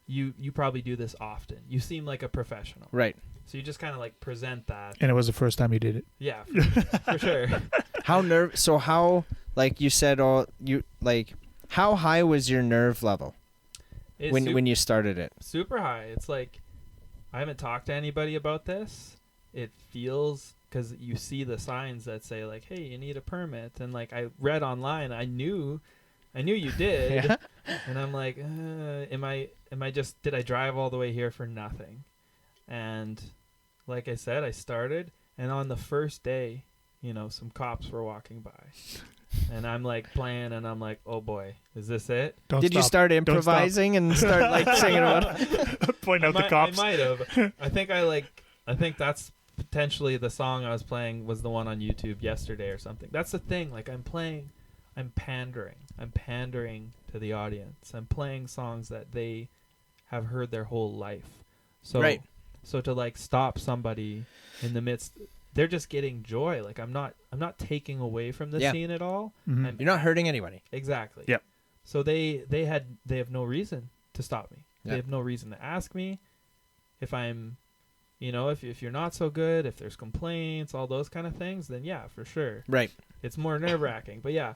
you probably do this often. You seem like a professional. Right. So you just kind of, like, present that. And it was the first time you did it. Yeah, for sure. So how, like you said, how high was your nerve level when you started it? Super high. It's like, I haven't talked to anybody about this. It feels, because you see the signs that say, like, hey, you need a permit. And, like, I read online. I knew you did. Yeah. And I'm like, am I just, did I drive all the way here for nothing? And like I said, I started, and on the first day, some cops were walking by. And I'm like playing, and I'm like, oh boy, is this it? Did you start improvising and start like singing about it? Point out the cops. I might have. I think that's potentially the song I was playing was the one on YouTube yesterday or something. That's the thing. Like, I'm pandering. I'm pandering to the audience. I'm playing songs that they have heard their whole life. So, right. So to, like, stop somebody in the midst, they're just getting joy. Like, I'm not taking away from the scene at all. Mm-hmm. You're not hurting anybody. Exactly. Yep. So they have no reason to stop me. Yep. They have no reason to ask me if I'm, if you're not so good, if there's complaints, all those kind of things, then yeah, for sure. Right. It's more nerve-wracking. But yeah,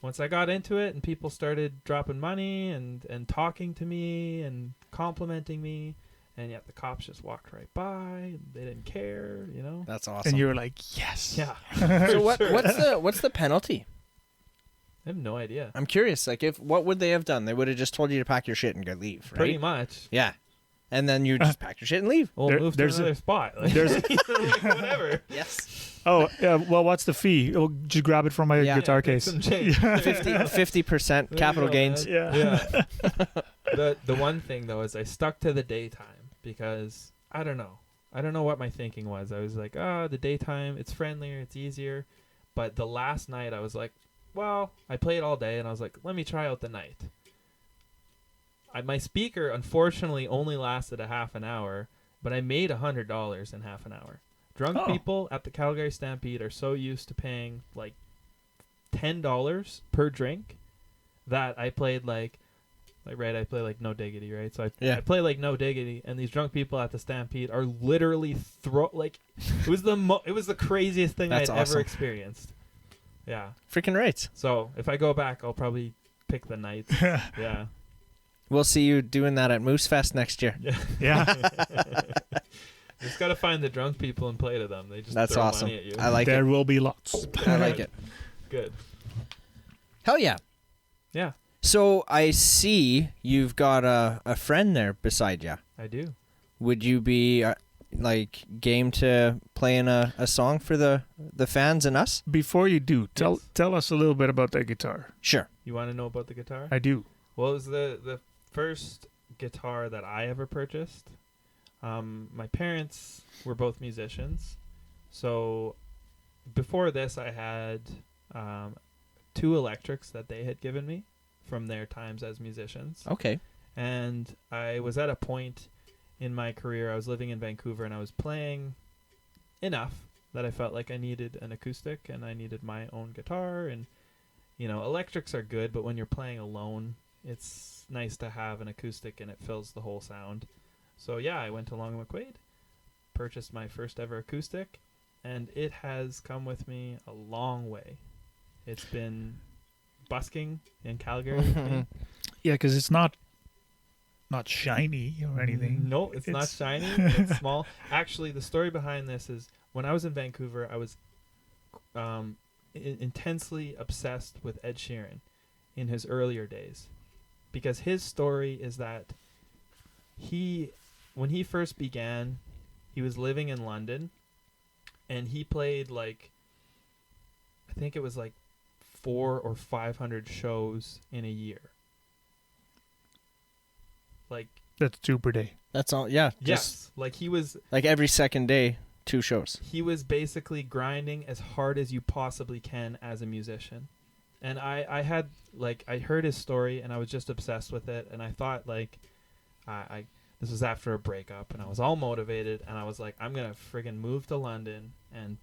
once I got into it and people started dropping money and talking to me and complimenting me, and yet the cops just walked right by and they didn't care, That's awesome. And you were like, yes. Yeah. So what's the penalty? I have no idea. I'm curious. Like, what would they have done? They would have just told you to pack your shit and go leave, right? Pretty much. Yeah. And then you just pack your shit and leave. We'll move to another spot. Like, like, whatever. Yes. Oh, yeah. Well, what's the fee? Oh, just grab it from my guitar case. Some change. 50% capital gains. Yeah. The one thing though is I stuck to the daytime because I don't know what my thinking was. I was like, the daytime, it's friendlier, it's easier. But the last night I was like, well, I played all day and I was like, let me try out the night. My speaker unfortunately only lasted a half an hour, but I made $100 in half an hour. Drunk people at the Calgary Stampede are so used to paying like $10 per drink that I played I play like No Diggity, right? So I play like No Diggity, and these drunk people at the Stampede are literally it was the craziest thing I'd ever experienced. Yeah. Freaking right. So if I go back, I'll probably pick the night. Yeah. We'll see you doing that at Moose Fest next year. Yeah. Just got to find the drunk people and play to them. They just That's throw awesome. money at you. I like there it. will be lots. I like it. Good. Hell yeah. Yeah. So I see you've got a friend there beside you. I do. Would you be game to playing a song for the fans and us? Before you do, tell us a little bit about that guitar. Sure. You want to know about the guitar? I do. Well, it was the first guitar that I ever purchased. My parents were both musicians. So before this, I had 2 electrics that they had given me from their times as musicians. Okay. And I was at a point in my career, I was living in Vancouver, and I was playing enough that I felt like I needed an acoustic and I needed my own guitar. And, electrics are good, but when you're playing alone, it's nice to have an acoustic and it fills the whole sound. So yeah, I went to Long and McQuaid, purchased my first ever acoustic, and it has come with me a long way. It's been busking in Calgary with me. Yeah, because it's not shiny or anything. No, it's not shiny. It's small. Actually, the story behind this is when I was in Vancouver, I was intensely obsessed with Ed Sheeran in his earlier days, because his story is that when he first began, he was living in London, and he played I think it was like 400 or 500 shows in a year. Like, That's 2 per day. That's all. Yeah. yes, like he was Like every second day, 2 shows. he was basically grinding as hard as you possibly can as a musician. And I had, like, I heard his story and I was just obsessed with it. And I thought, like, this was after a breakup and I was all motivated. And I was like, I'm going to friggin' move to London and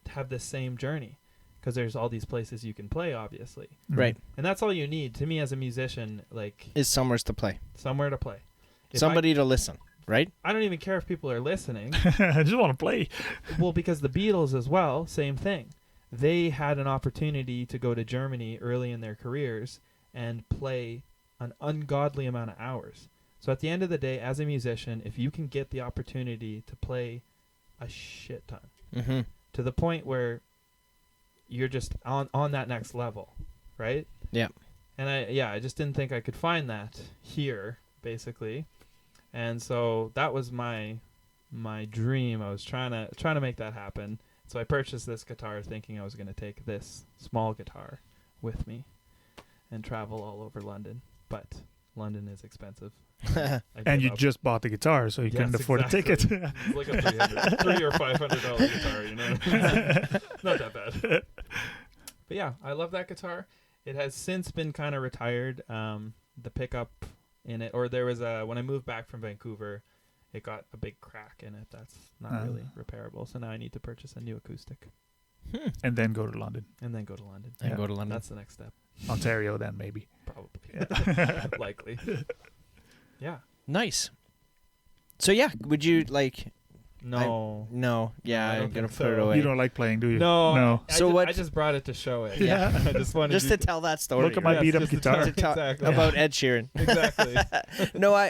have this same journey. Because there's all these places you can play, obviously. Right. And that's all you need. To me as a musician, like, Is somewhere to play. somewhere to play. If Somebody to listen, right? I don't even care if people are listening. I just want to play. Well, because the Beatles as well, same thing. They had an opportunity to go to Germany early in their careers and play an ungodly amount of hours. So at the end of the day, as a musician, if you can get the opportunity to play a shit ton, Mm-hmm. to the point where you're just on that next level, right? Yeah. And I just didn't think I could find that here, basically. And so that was my dream. I was trying to make that happen. So I purchased this guitar thinking I was going to take this small guitar with me and travel all over London. But London is expensive. I And gave you up. just bought the guitar, so you couldn't Yes, afford exactly. a ticket. It's like a $300 or $500 guitar, you know? Not that bad. But yeah, I love that guitar. It has since been kind of retired. The pickup in it, or there was when I moved back from Vancouver, it got a big crack in it. That's not really repairable. So now I need to purchase a new acoustic And then go to London. and then go to London. And Yeah. go to London. That's the next step. Ontario then, maybe. Probably. Likely. Yeah. Nice. So yeah, would you like? No. No. Yeah, I don't I'm gonna think put it so. away. You don't like playing, do you? No. No. So I what- just brought it to show it. Yeah. I just wanted Just you to tell that story. Look at my right? beat up just to guitar. tell- To talk Exactly. about Ed Sheeran. Exactly. No,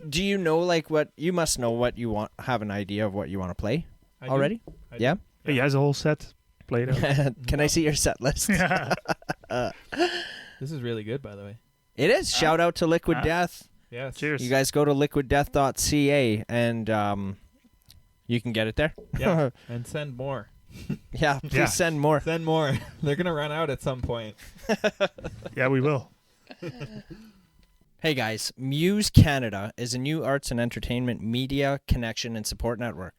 do you know like what you must know what you want? Have an idea of what you want to play I do. already? I do. Yeah. He has a whole set played out. Can I see your set list? Yeah. This is really good, by the way. It is. Shout out to Liquid Death. Yes. Cheers. You guys go to liquiddeath.ca and you can get it there. Yeah. And send more. Yeah, please Yeah. send more. Send more. They're gonna run out at some point. Yeah, we will. Hey guys, Muse Canada is a new arts and entertainment media connection and support network.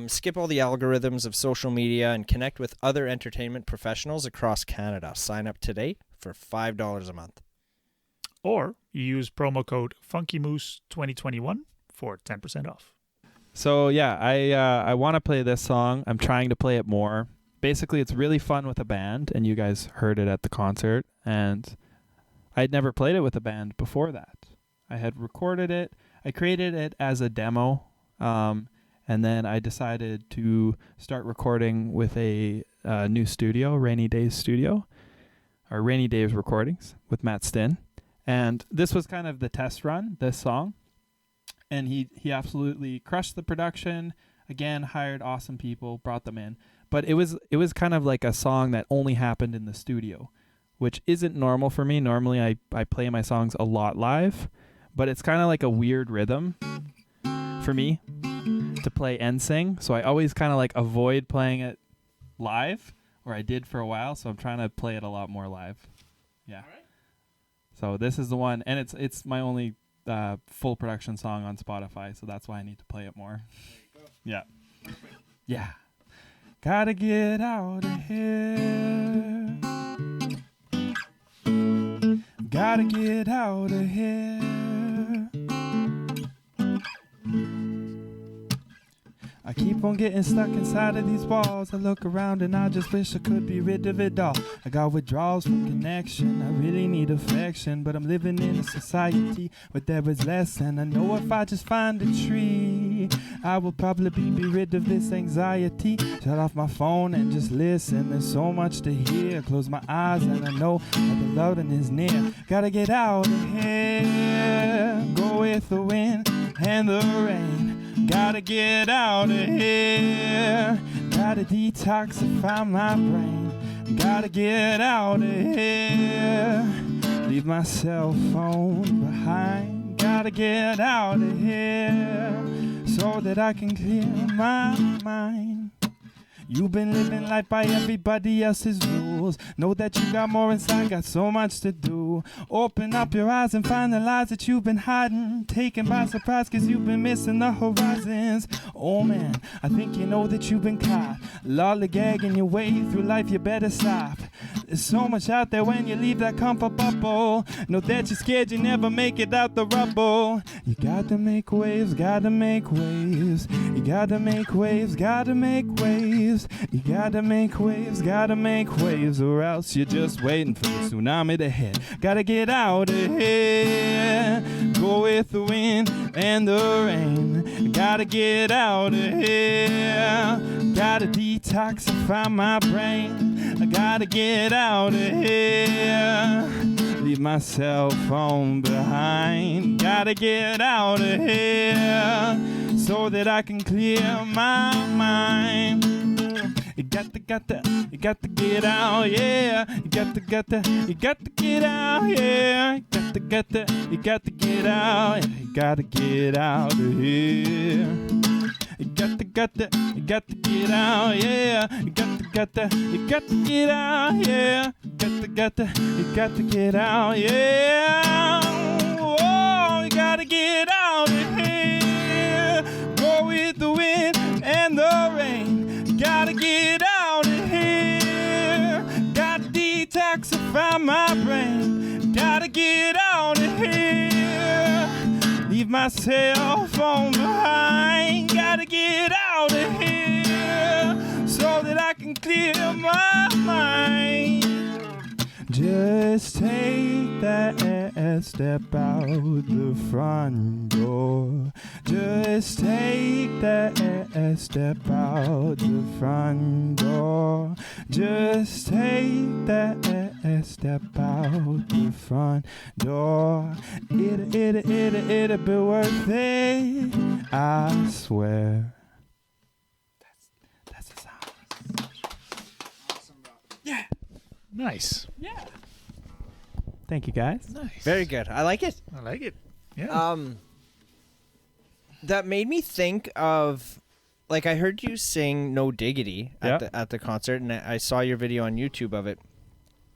Skip all the algorithms of social media and connect with other entertainment professionals across Canada. Sign up today for $5 a month. Or you use promo code FunkyMoose2021 for 10% off. So yeah, I want to play this song. I'm trying to play it more. Basically, it's really fun with a band, and you guys heard it at the concert. And I'd never played it with a band before that. I had recorded it. I created it as a demo, and then I decided to start recording with a new studio, Rainy Days Studio, or Rainy Days Recordings with Matt Stinn. And this was kind of the test run, this song. And he absolutely crushed the production. Again, hired awesome people, brought them in. But it was kind of like a song that only happened in the studio, which isn't normal for me. Normally I play my songs a lot live, but it's kind of like a weird rhythm for me to play and sing. So I always kind of like avoid playing it live, or I did for a while. So I'm trying to play it a lot more live. Yeah. So this is the one, and it's my only full production song on Spotify, so that's why I need to play it more. Yeah. Yeah. Gotta get out of here. Gotta get out of here. I keep on getting stuck inside of these walls. I look around and I just wish I could be rid of it all. I got withdrawals from connection. I really need affection, but I'm living in a society where there is less. And I know if I just find a tree, I will probably be rid of this anxiety. Shut off my phone and just listen. There's so much to hear. Close my eyes and I know that the loving is near. Gotta get out of here. Go with the wind and the rain. Gotta get out of here. Gotta detoxify my brain. Gotta get out of here. Leave my cell phone behind. Gotta get out of here so that I can clear my mind. You've been living life by everybody else's rules. Know that you got more inside, got so much to do. Open up your eyes and find the lies that you've been hiding. Taken by surprise cause you've been missing the horizons. Oh man, I think you know that you've been caught. Lollygagging your way through life, you better stop. There's so much out there when you leave that comfort bubble. Know that you're scared you never make it out the rubble. You gotta make waves, gotta make waves. You gotta make waves, gotta make waves. You gotta make waves, gotta make waves. Or else you're just waiting for the tsunami to hit. Gotta get out of here. Go with the wind and the rain. Gotta get out of here. Gotta detoxify my brain. I gotta get out of here. Leave my cell phone behind. Gotta get out of here so that I can clear my mind. You got to get out, yeah. You got to get out, yeah. You got to get out, yeah. You gotta get out of here. You got to get out, yeah. You got to get out, yeah. You got to get out, yeah. Oh, you gotta get out of here. Go with the wind and the rain. You gotta get out of here. Gotta detoxify my brain. Gotta get out of here. Leave my cell phone behind. Gotta get out of here so that I can clear my mind. Just take that step out the front door. Just take that step out the front door. Just take that step out the front door. It'll be worth it, I swear. That's the sound. Awesome, bro. Yeah. Nice. Yeah. Thank you, guys. Nice. Very good. I like it. I like it. Yeah. That made me think of, like, I heard you sing "No Diggity" at the concert, and I saw your video on YouTube of it.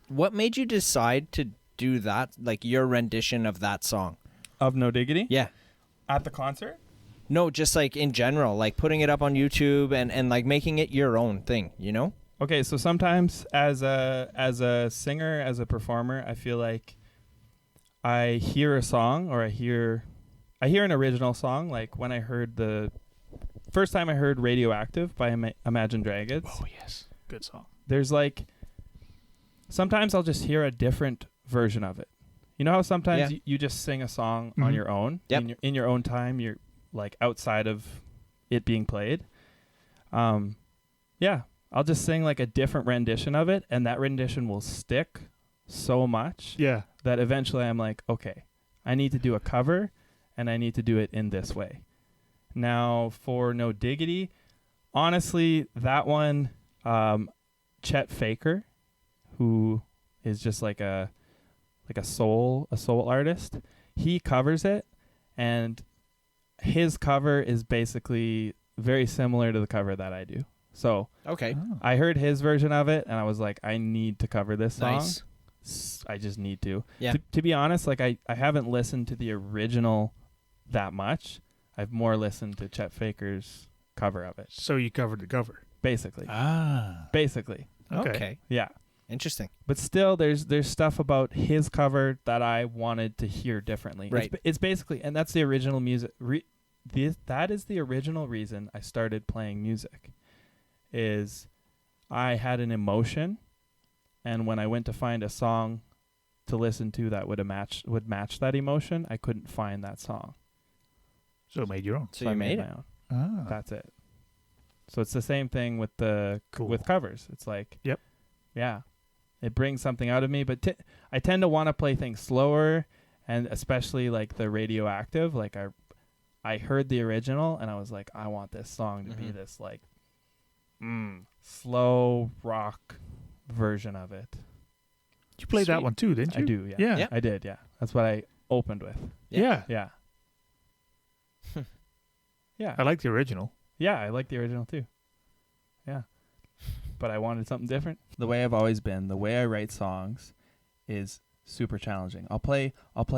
What made you decide to do that, like your rendition of that song? Of No Diggity? Yeah. At the concert? No, just like in general, like putting it up on YouTube and like making it your own thing, you know? Okay, so sometimes as a singer, as a performer, I feel like I hear a song or I hear an original song. Like when I heard the first time I heard Radioactive by Imagine Dragons. Oh yes, good song. There's like sometimes I'll just hear a different version of it. You know how sometimes you just sing a song on your own, in your own time. You're like outside of it being played. Yeah. I'll just sing like a different rendition of it, and that rendition will stick so much that eventually I'm like, okay, I need to do a cover, and I need to do it in this way. Now, for No Diggity, honestly, that one, Chet Faker, who is just like a soul artist, he covers it, and his cover is basically very similar to the cover that I do. So I heard his version of it, and I was like, I need to cover this song. Nice. I just need to. Yeah. To be honest, like I haven't listened to the original that much. I've more listened to Chet Faker's cover of it. So you covered the cover. Basically. Ah. Basically. Okay. Yeah. Interesting. But still, there's stuff about his cover that I wanted to hear differently. Right. It's basically, and that's the original music. That is the original reason I started playing music. Is I had an emotion, and when I went to find a song to listen to that would match that emotion, I couldn't find that song. So made your own. So you made it. my own. Ah. That's it. So it's the same thing with with covers. It's like, yeah, it brings something out of me. But I tend to want to play things slower, and especially like the Radioactive. Like I heard the original, and I was like, I want this song to be this like slow rock version of it. You played that one too, didn't you? I do, yeah. Yeah. I did, yeah. That's what I opened with. Yeah. Yeah. Yeah. I like the original. Yeah, I like the original too. Yeah. but I wanted something different. The way I've always been, the way I write songs is super challenging. I'll play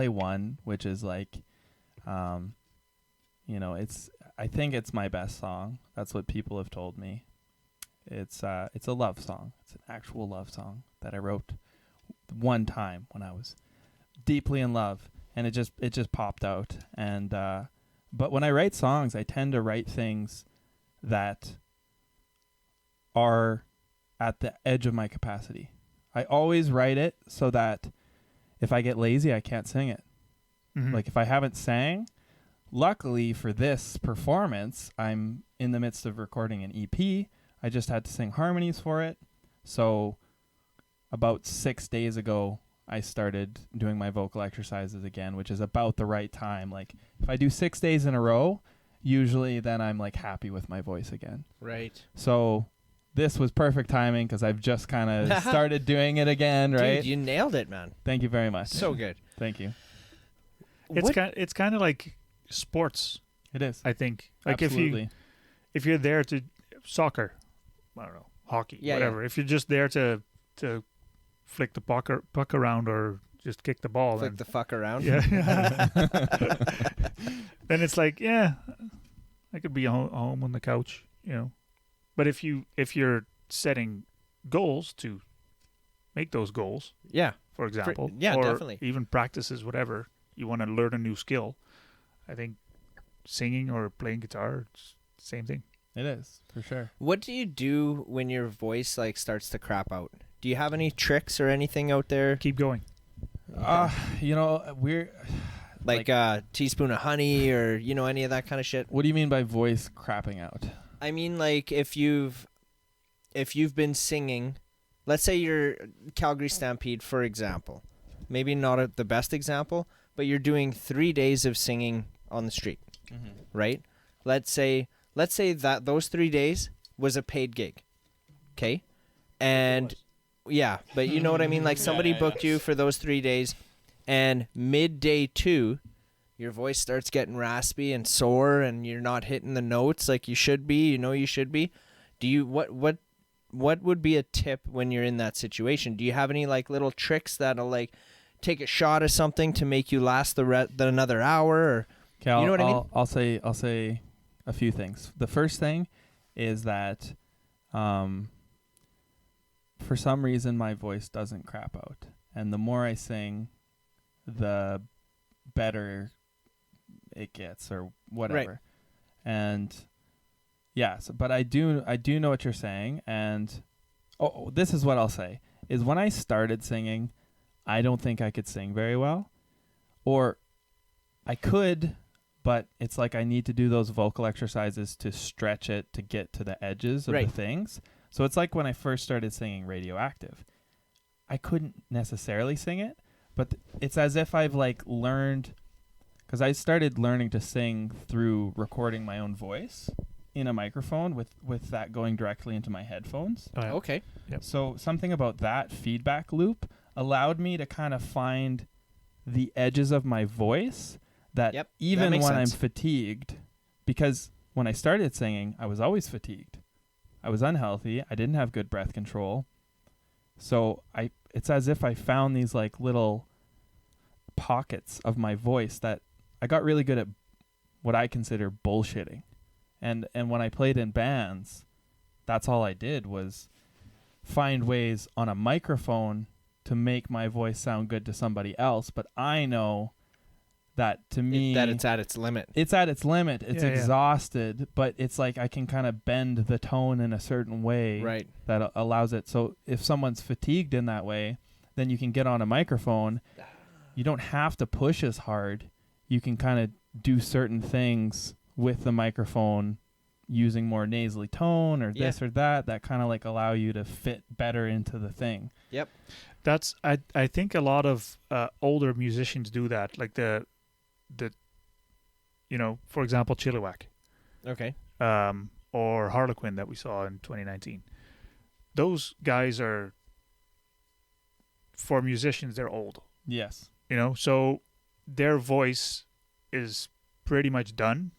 one, which is like, I think it's my best song. That's what people have told me. It's a love song. It's an actual love song that I wrote one time when I was deeply in love, and it just popped out. And but when I write songs, I tend to write things that are at the edge of my capacity. I always write it so that if I get lazy, I can't sing it. Mm-hmm. Like if I haven't sang, luckily for this performance, I'm in the midst of recording an EP. I just had to sing harmonies for it. So about 6 days ago, I started doing my vocal exercises again, which is about the right time. Like if I do 6 days in a row, usually then I'm like happy with my voice again. Right. So this was perfect timing because I've just kind of started doing it again, right? Dude, you nailed it, man. Thank you very much. So good. Thank you. It's kind of like sports, It is. I think. Like Absolutely. if you're there to soccer, I don't know, hockey, Yeah, whatever. yeah. If you're just there to flick the puck around or just kick the ball, Flick the fuck around. yeah, then it's like, yeah, I could be home on the couch, But if you're setting goals to make those goals, Yeah. for example, yeah, or definitely. even practices, whatever, you want to learn a new skill, I think singing or playing guitar, it's the same thing. It is, for sure. What do you do when your voice like starts to crap out? Do you have any tricks or anything out there? Keep going. We're... Like a teaspoon of honey or, any of that kind of shit? What do you mean by voice crapping out? I mean, like if you've been singing, let's say you're Calgary Stampede, for example. Maybe not the best example, but you're doing 3 days of singing on the street, right? Let's say that those 3 days was a paid gig, okay? And yeah, but you know what I mean? Like somebody booked you for those 3 days, and midday 2, your voice starts getting raspy and sore, and you're not hitting the notes like you should be. You should be. Do you what would be a tip when you're in that situation? Do you have any like little tricks that'll like take a shot of something to make you last another hour? Or Okay, you know what I mean? I'll say a few things. The first thing is that for some reason my voice doesn't crap out, and the more I sing, the better it gets, or whatever. Right. And yes, but I do know what you're saying. And this is what I'll say is when I started singing, I don't think I could sing very well, or I could, but it's like I need to do those vocal exercises to stretch it to get to the edges of Right. the things. So it's like when I first started singing Radioactive, I couldn't necessarily sing it, but it's as if I've like learned, because I started learning to sing through recording my own voice in a microphone with that going directly into my headphones. Okay. So something about that feedback loop allowed me to kind of find the edges of my voice that Yep, even that makes when sense. I'm fatigued, because when I started singing, I was always fatigued. I was unhealthy. I didn't have good breath control. So it's as if I found these like little pockets of my voice that I got really good at what I consider bullshitting. And when I played in bands, that's all I did was find ways on a microphone to make my voice sound good to somebody else. But I know that to me... that it's at its limit. It's at its limit. It's Yeah. exhausted, but it's like I can kind of bend the tone in a certain way Right. that allows it. So if someone's fatigued in that way, then you can get on a microphone. You don't have to push as hard. You can kind of do certain things with the microphone using more nasally tone or this or that kind of like allow you to fit better into the thing. Yep. That's I think a lot of older musicians do that, like the for example, Chilliwack, Okay. or Harlequin that we saw in 2019. Those guys are, for musicians, they're old. Yes. So their voice is pretty much done,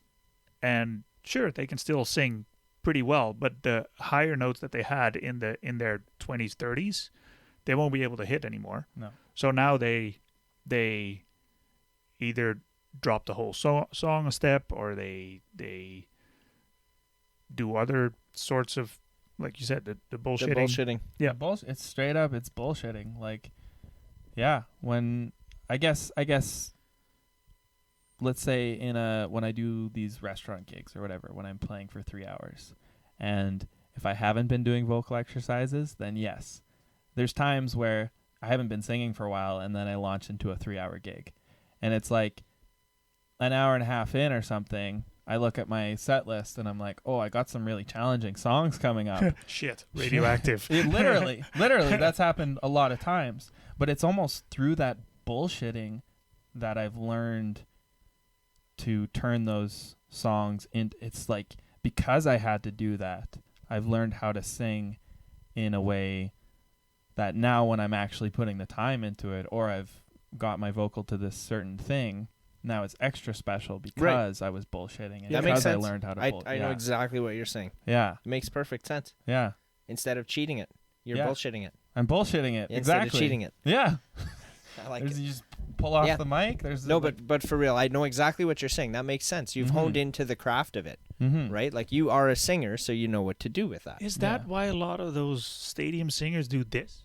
and sure, they can still sing pretty well, but the higher notes that they had in their 20s, 30s, they won't be able to hit anymore. No. So now they either drop the whole song a step, or they do other sorts of, like you said, the bullshitting. The bullshitting. Yeah. It's straight up, it's bullshitting. Like, yeah, when I guess let's say when I do these restaurant gigs or whatever, when I'm playing for 3 hours, and if I haven't been doing vocal exercises, then yes, there's times where I haven't been singing for a while, and then I launch into a 3-hour gig, and it's like an hour and a half in or something, I look at my set list and I'm like, oh, I got some really challenging songs coming up. Shit, radioactive. Literally, that's happened a lot of times. But it's almost through that bullshitting that I've learned to turn those songs into, it's like, because I had to do that, I've learned how to sing in a way that now when I'm actually putting the time into it, or I've got my vocal to this certain thing, now it's extra special because I was bullshitting, and that because makes sense. I learned how to I know exactly what you're saying. Yeah. It makes perfect sense. Yeah. Instead of cheating it, you're Yeah. bullshitting it. I'm bullshitting it. Instead exactly. of cheating it. Yeah. I like You it. just pull off the mic. No, but for real, I know exactly what you're saying. That makes sense. You've honed into the craft of it, right? Like, you are a singer, so you know what to do with that. Is that why a lot of those stadium singers do this?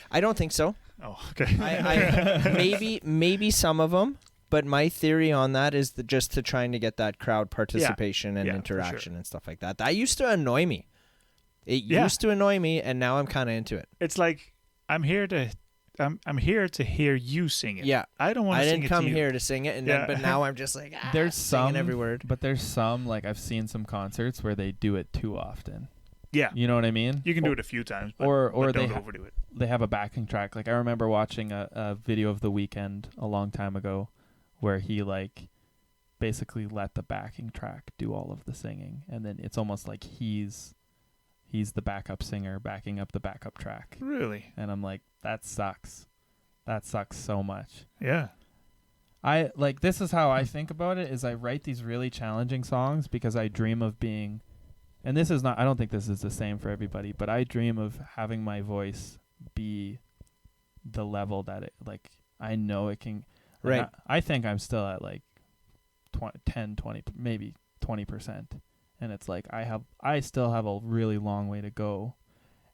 I don't think so. Oh, okay. Maybe some of them, but my theory on that is just to trying to get that crowd participation and interaction and stuff like that. That used to annoy me. It used to annoy me, and now I'm kind of into it. It's like, I'm here to hear you sing it. Yeah, I don't want to sing it. I didn't come to you. here to sing it, and then, but now I'm just like, there's singing some every word. But there's some, like, I've seen some concerts where they do it too often. Yeah, you know what I mean. You can do it a few times, but or don't they overdo it. They have a backing track. Like, I remember watching a video of The Weeknd a long time ago, where he like basically let the backing track do all of the singing, and then it's almost like he's the backup singer backing up the backup track. Really? And I'm like, that sucks. That sucks so much. Yeah. I like, this is how I think about it, is I write these really challenging songs because I dream of being, and this is not, I don't think this is the same for everybody, but I dream of having my voice be the level that it, like, I know it can. Right. I think I'm still at like 10, 20, maybe 20%. And it's like, I still have a really long way to go.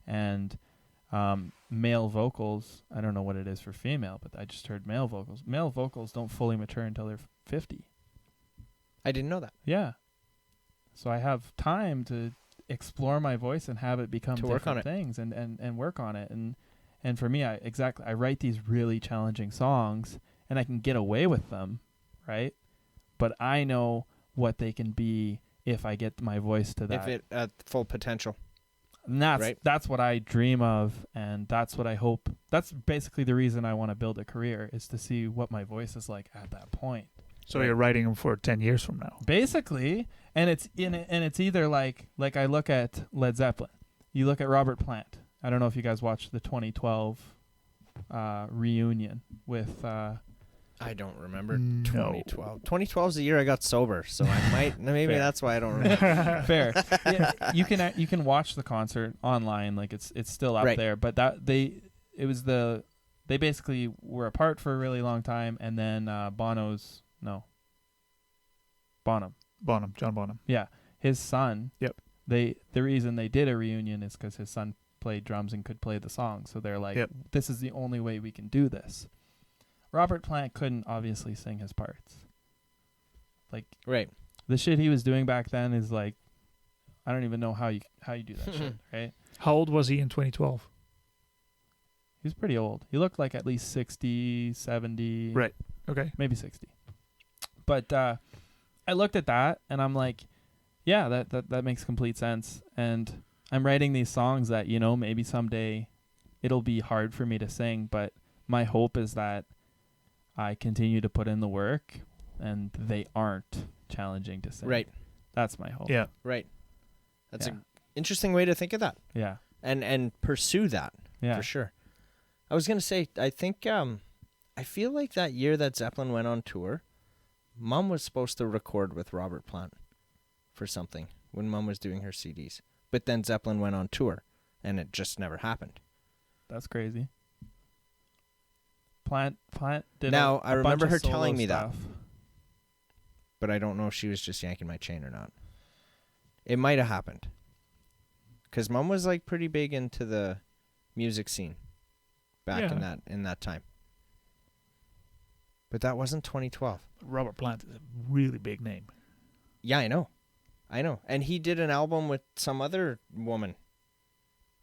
And male vocals, I don't know what it is for female, but I just heard male vocals. Male vocals don't fully mature until they're 50. I didn't know that. Yeah. So I have time to explore my voice and have it become to work on different things and work on it. And for me, I write these really challenging songs, and I can get away with them, right? But I know what they can be if I get my voice to that. If it at full potential. And that's what I dream of, and that's what I hope. That's basically the reason I want to build a career, is to see what my voice is like at that point. So you're writing them for 10 years from now. Basically, and it's either like I look at Led Zeppelin. You look at Robert Plant. I don't know if you guys watched the 2012 reunion with I don't remember. No. 2012. 2012 is the year I got sober, so I might maybe that's why I don't remember. Fair. Yeah, you can watch the concert online, like it's still up there, but they basically were apart for a really long time, and then John Bonham. Yeah, his son. Yep. The reason they did a reunion is because his son played drums and could play the song, so they're like, this is the only way we can do this. Robert Plant couldn't obviously sing his parts. Like, the shit he was doing back then is like, I don't even know how you do that shit, right? How old was he in 2012? He was pretty old. He looked like at least 60, 70. Right. Okay. Maybe 60. But I looked at that and I'm like, yeah, that makes complete sense. And I'm writing these songs that, maybe someday it'll be hard for me to sing, but my hope is that I continue to put in the work and they aren't challenging to sing. Right. That's my hope. Yeah. Right. That's an interesting way to think of that. Yeah. And pursue that. Yeah. For sure. I was going to say, I think, I feel like that year that Zeppelin went on tour, Mom was supposed to record with Robert Plant for something. when Mom was doing her CDs. But then Zeppelin went on tour, and it just never happened. That's crazy. Plant did Now, a I remember bunch of her telling solo me that. stuff. But I don't know if she was just yanking my chain or not. It might have happened. Because Mom was like pretty big into the music scene back in that time. But that wasn't 2012. Robert Plant is a really big name. Yeah, I know. And he did an album with some other woman.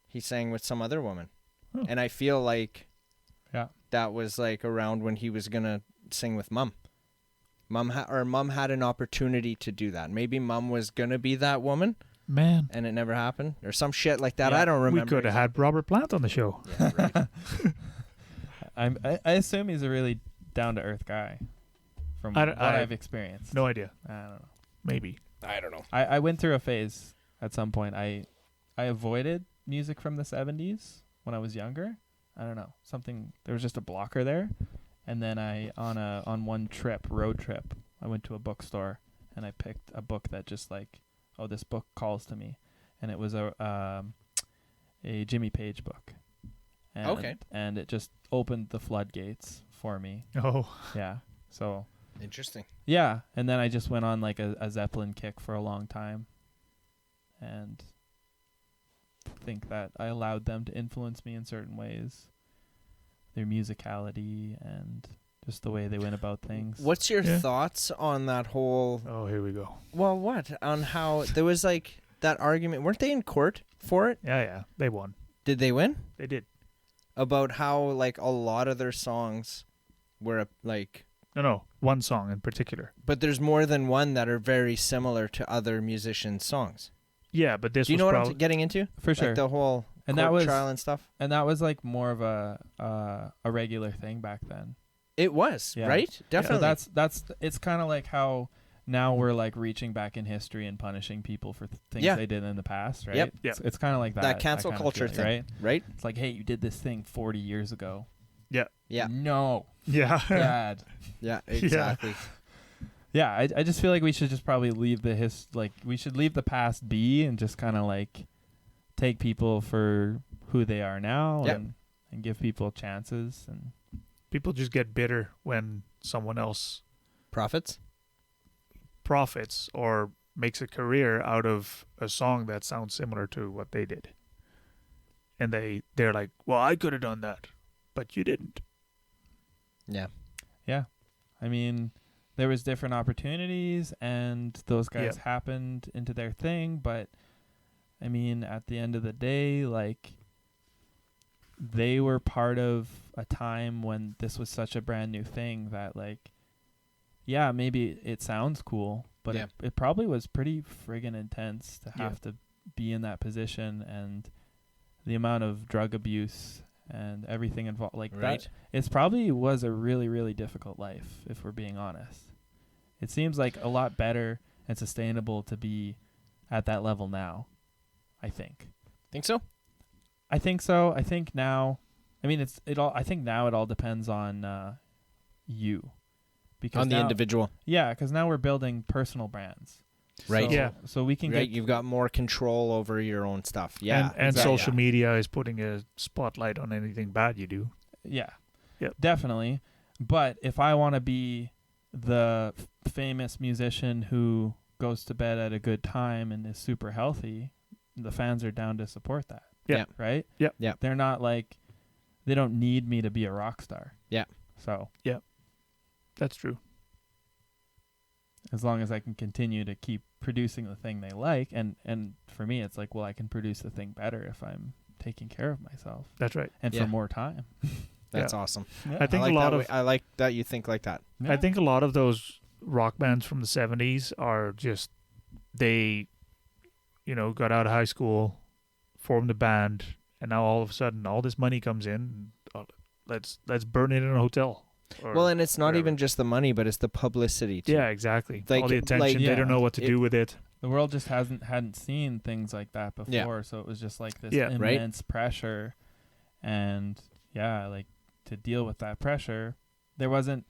He sang with some other woman. Oh. And I feel like Yeah. that was like around when he was going to sing with Mom. Mom had an opportunity to do that. Maybe Mom was going to be that woman. Man, And it never happened, or some shit like that. Yeah, I don't remember. we could have had Robert Plant on the show. Yeah, right. I assume he's a really down to earth guy, from what I've experienced. No idea. I don't know. Maybe. I don't know. I went through a phase at some point. I avoided music from the 70s when I was younger. I don't know, there was just a blocker there. And then on one road trip, I went to a bookstore and I picked a book that just like, oh, this book calls to me, and it was a Jimmy Page book. And, Okay. And it just opened the floodgates for me. Oh, Yeah. So Interesting. yeah, and then I just went on like a Zeppelin kick for a long time, and think that I allowed them to influence me in certain ways, their musicality and just the way they went about things. What's your thoughts on that whole? oh, here we go. Well, what on how there was like that argument? Weren't they in court for it? Yeah, they won. Did they win? They did. About how like a lot of their songs were like. No, one song in particular. But there's more than one that are very similar to other musicians' songs. Yeah, but this Do you was know what probably I'm getting into? For sure. Like the whole And court that was- trial and stuff. And that was like more of a regular thing back then. It was, Yeah. right? Definitely. So that's it's kind of like how now we're like reaching back in history and punishing people for things Yeah. they did in the past, right? Yep. Yep. It's kind of like that. that cancel kind of culture feeling, thing, right? right? It's like, hey, you did this thing 40 years ago. Yeah. No. Yeah. Bad. Yeah, exactly. Yeah, I just feel like we should just probably leave we should leave the past be and just kind of like take people for who they are now Yep. and give people chances. And People just get bitter when someone else Profits? profits or makes a career out of a song that sounds similar to what they did. And they're like, well, I could have done that, but you didn't. Yeah. yeah, I mean, there was different opportunities and those guys Yep. happened into their thing. But I mean, at the end of the day, like, they were part of a time when this was such a brand new thing that, like, yeah, maybe it sounds cool, but Yeah. it probably was pretty friggin' intense to Yeah. have to be in that position, and the amount of drug abuse and everything involved, like Right. that. It's probably was a really, really difficult life, if we're being honest. It seems like a lot better and sustainable to be at that level now, I think. Think so? I think so. I think now, I mean, I think now it all depends on you, because On the now- individual. Yeah, because now we're building personal brands. Right. So, Yeah. So we can Right. get. You've got more control over your own stuff. Yeah. And exactly. social media is putting a spotlight on anything bad you do. Yeah. Yep. Definitely. But if I want to be the famous musician who goes to bed at a good time and is super healthy, the fans are down to support that. Yeah. Right? Yep. Yeah. They're not like, they don't need me to be a rock star. Yeah. So That's true. as long as I can continue to keep producing the thing they like, and for me it's like, well, I can produce the thing better if I'm taking care of myself That's right. and Yeah. for more time. That's awesome. I think I like a lot that of I like that you think like that. I think a lot of those rock bands from the 70s are just they got out of high school, formed a band, and now all of a sudden all this money comes in. Let's burn it in a hotel. Or Well, and it's not whatever. even just the money, but it's the publicity too. Yeah, exactly. Like- all the attention. like- They Yeah. don't know what to do with it. The world just hadn't seen things like that before, Yeah. so it was just like this Yeah. Right. immense pressure, and like to deal with that pressure, there wasn't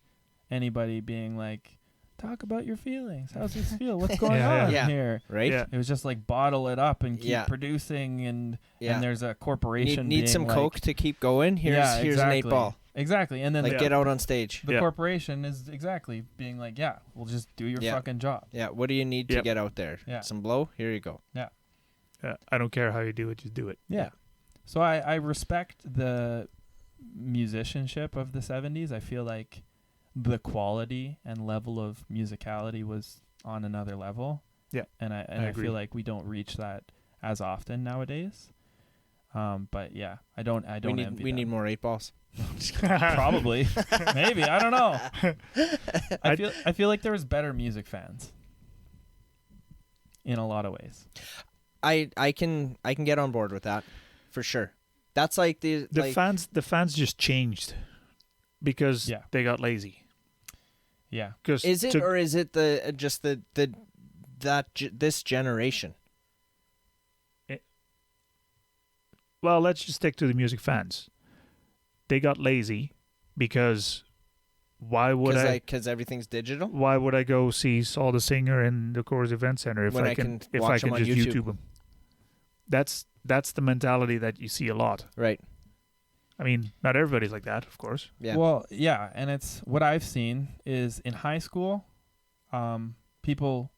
anybody being like, talk about your feelings. How's this feel? What's going Yeah. on Yeah. here? Right? Yeah. It was just like bottle it up and keep Yeah. producing, and Yeah. there's a corporation Need being some like, Coke to keep going? Here's exactly. an 8-ball. Exactly. And then Like, Yeah. get out on stage. the Yeah. corporation is exactly being like, yeah, we'll just do your Yeah. fucking job. Yeah, what do you need to Yep. get out there? Yeah. Some blow? Here you go. I don't care how you do it, just do it. Yeah. So I respect the musicianship of the 70s. I feel like the quality and level of musicality was on another level. Yeah. And I agree. feel like we don't reach that as often nowadays. But yeah, I don't envy We them. need more 8-balls. Probably. Maybe, I don't know. I feel like there was better music fans in a lot of ways. I can get on board with that, for sure. That's like the fans just changed because Yeah. they got lazy. Yeah. Cause Is it or is it this generation? well, let's just stick to the music fans. They got lazy because why would Because everything's digital. why would I go see Saul the Singer in the Coors Event Center if When I I can can watch him on just YouTube. YouTube him? That's the mentality that you see a lot. Right. I mean, not everybody's like that, of course. Yeah. Well, yeah, and it's what I've seen is in high school, people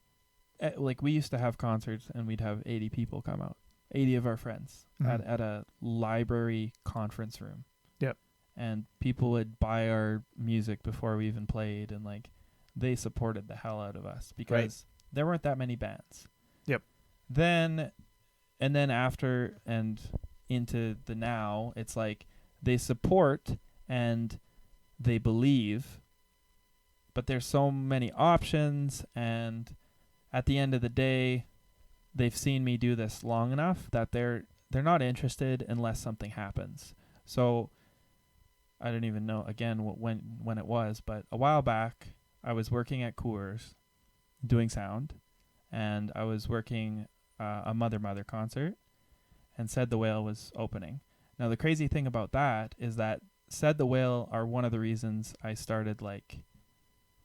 like we used to have concerts and we'd have 80 people come out, 80 of our friends Mhm. at a library conference room. Yep. And people would buy our music before we even played, and like they supported the hell out of us because there weren't that many bands. Yep. Then after and into the now, it's like they support and they believe, but there's so many options, and at the end of the day, they've seen me do this long enough that they're not interested unless something happens. So I don't even know again when it was, but a while back I was working at Coors doing sound, and I was working a Mother concert, and Said the Whale was opening. Now the crazy thing about that is that Said the Whale are one of the reasons I started like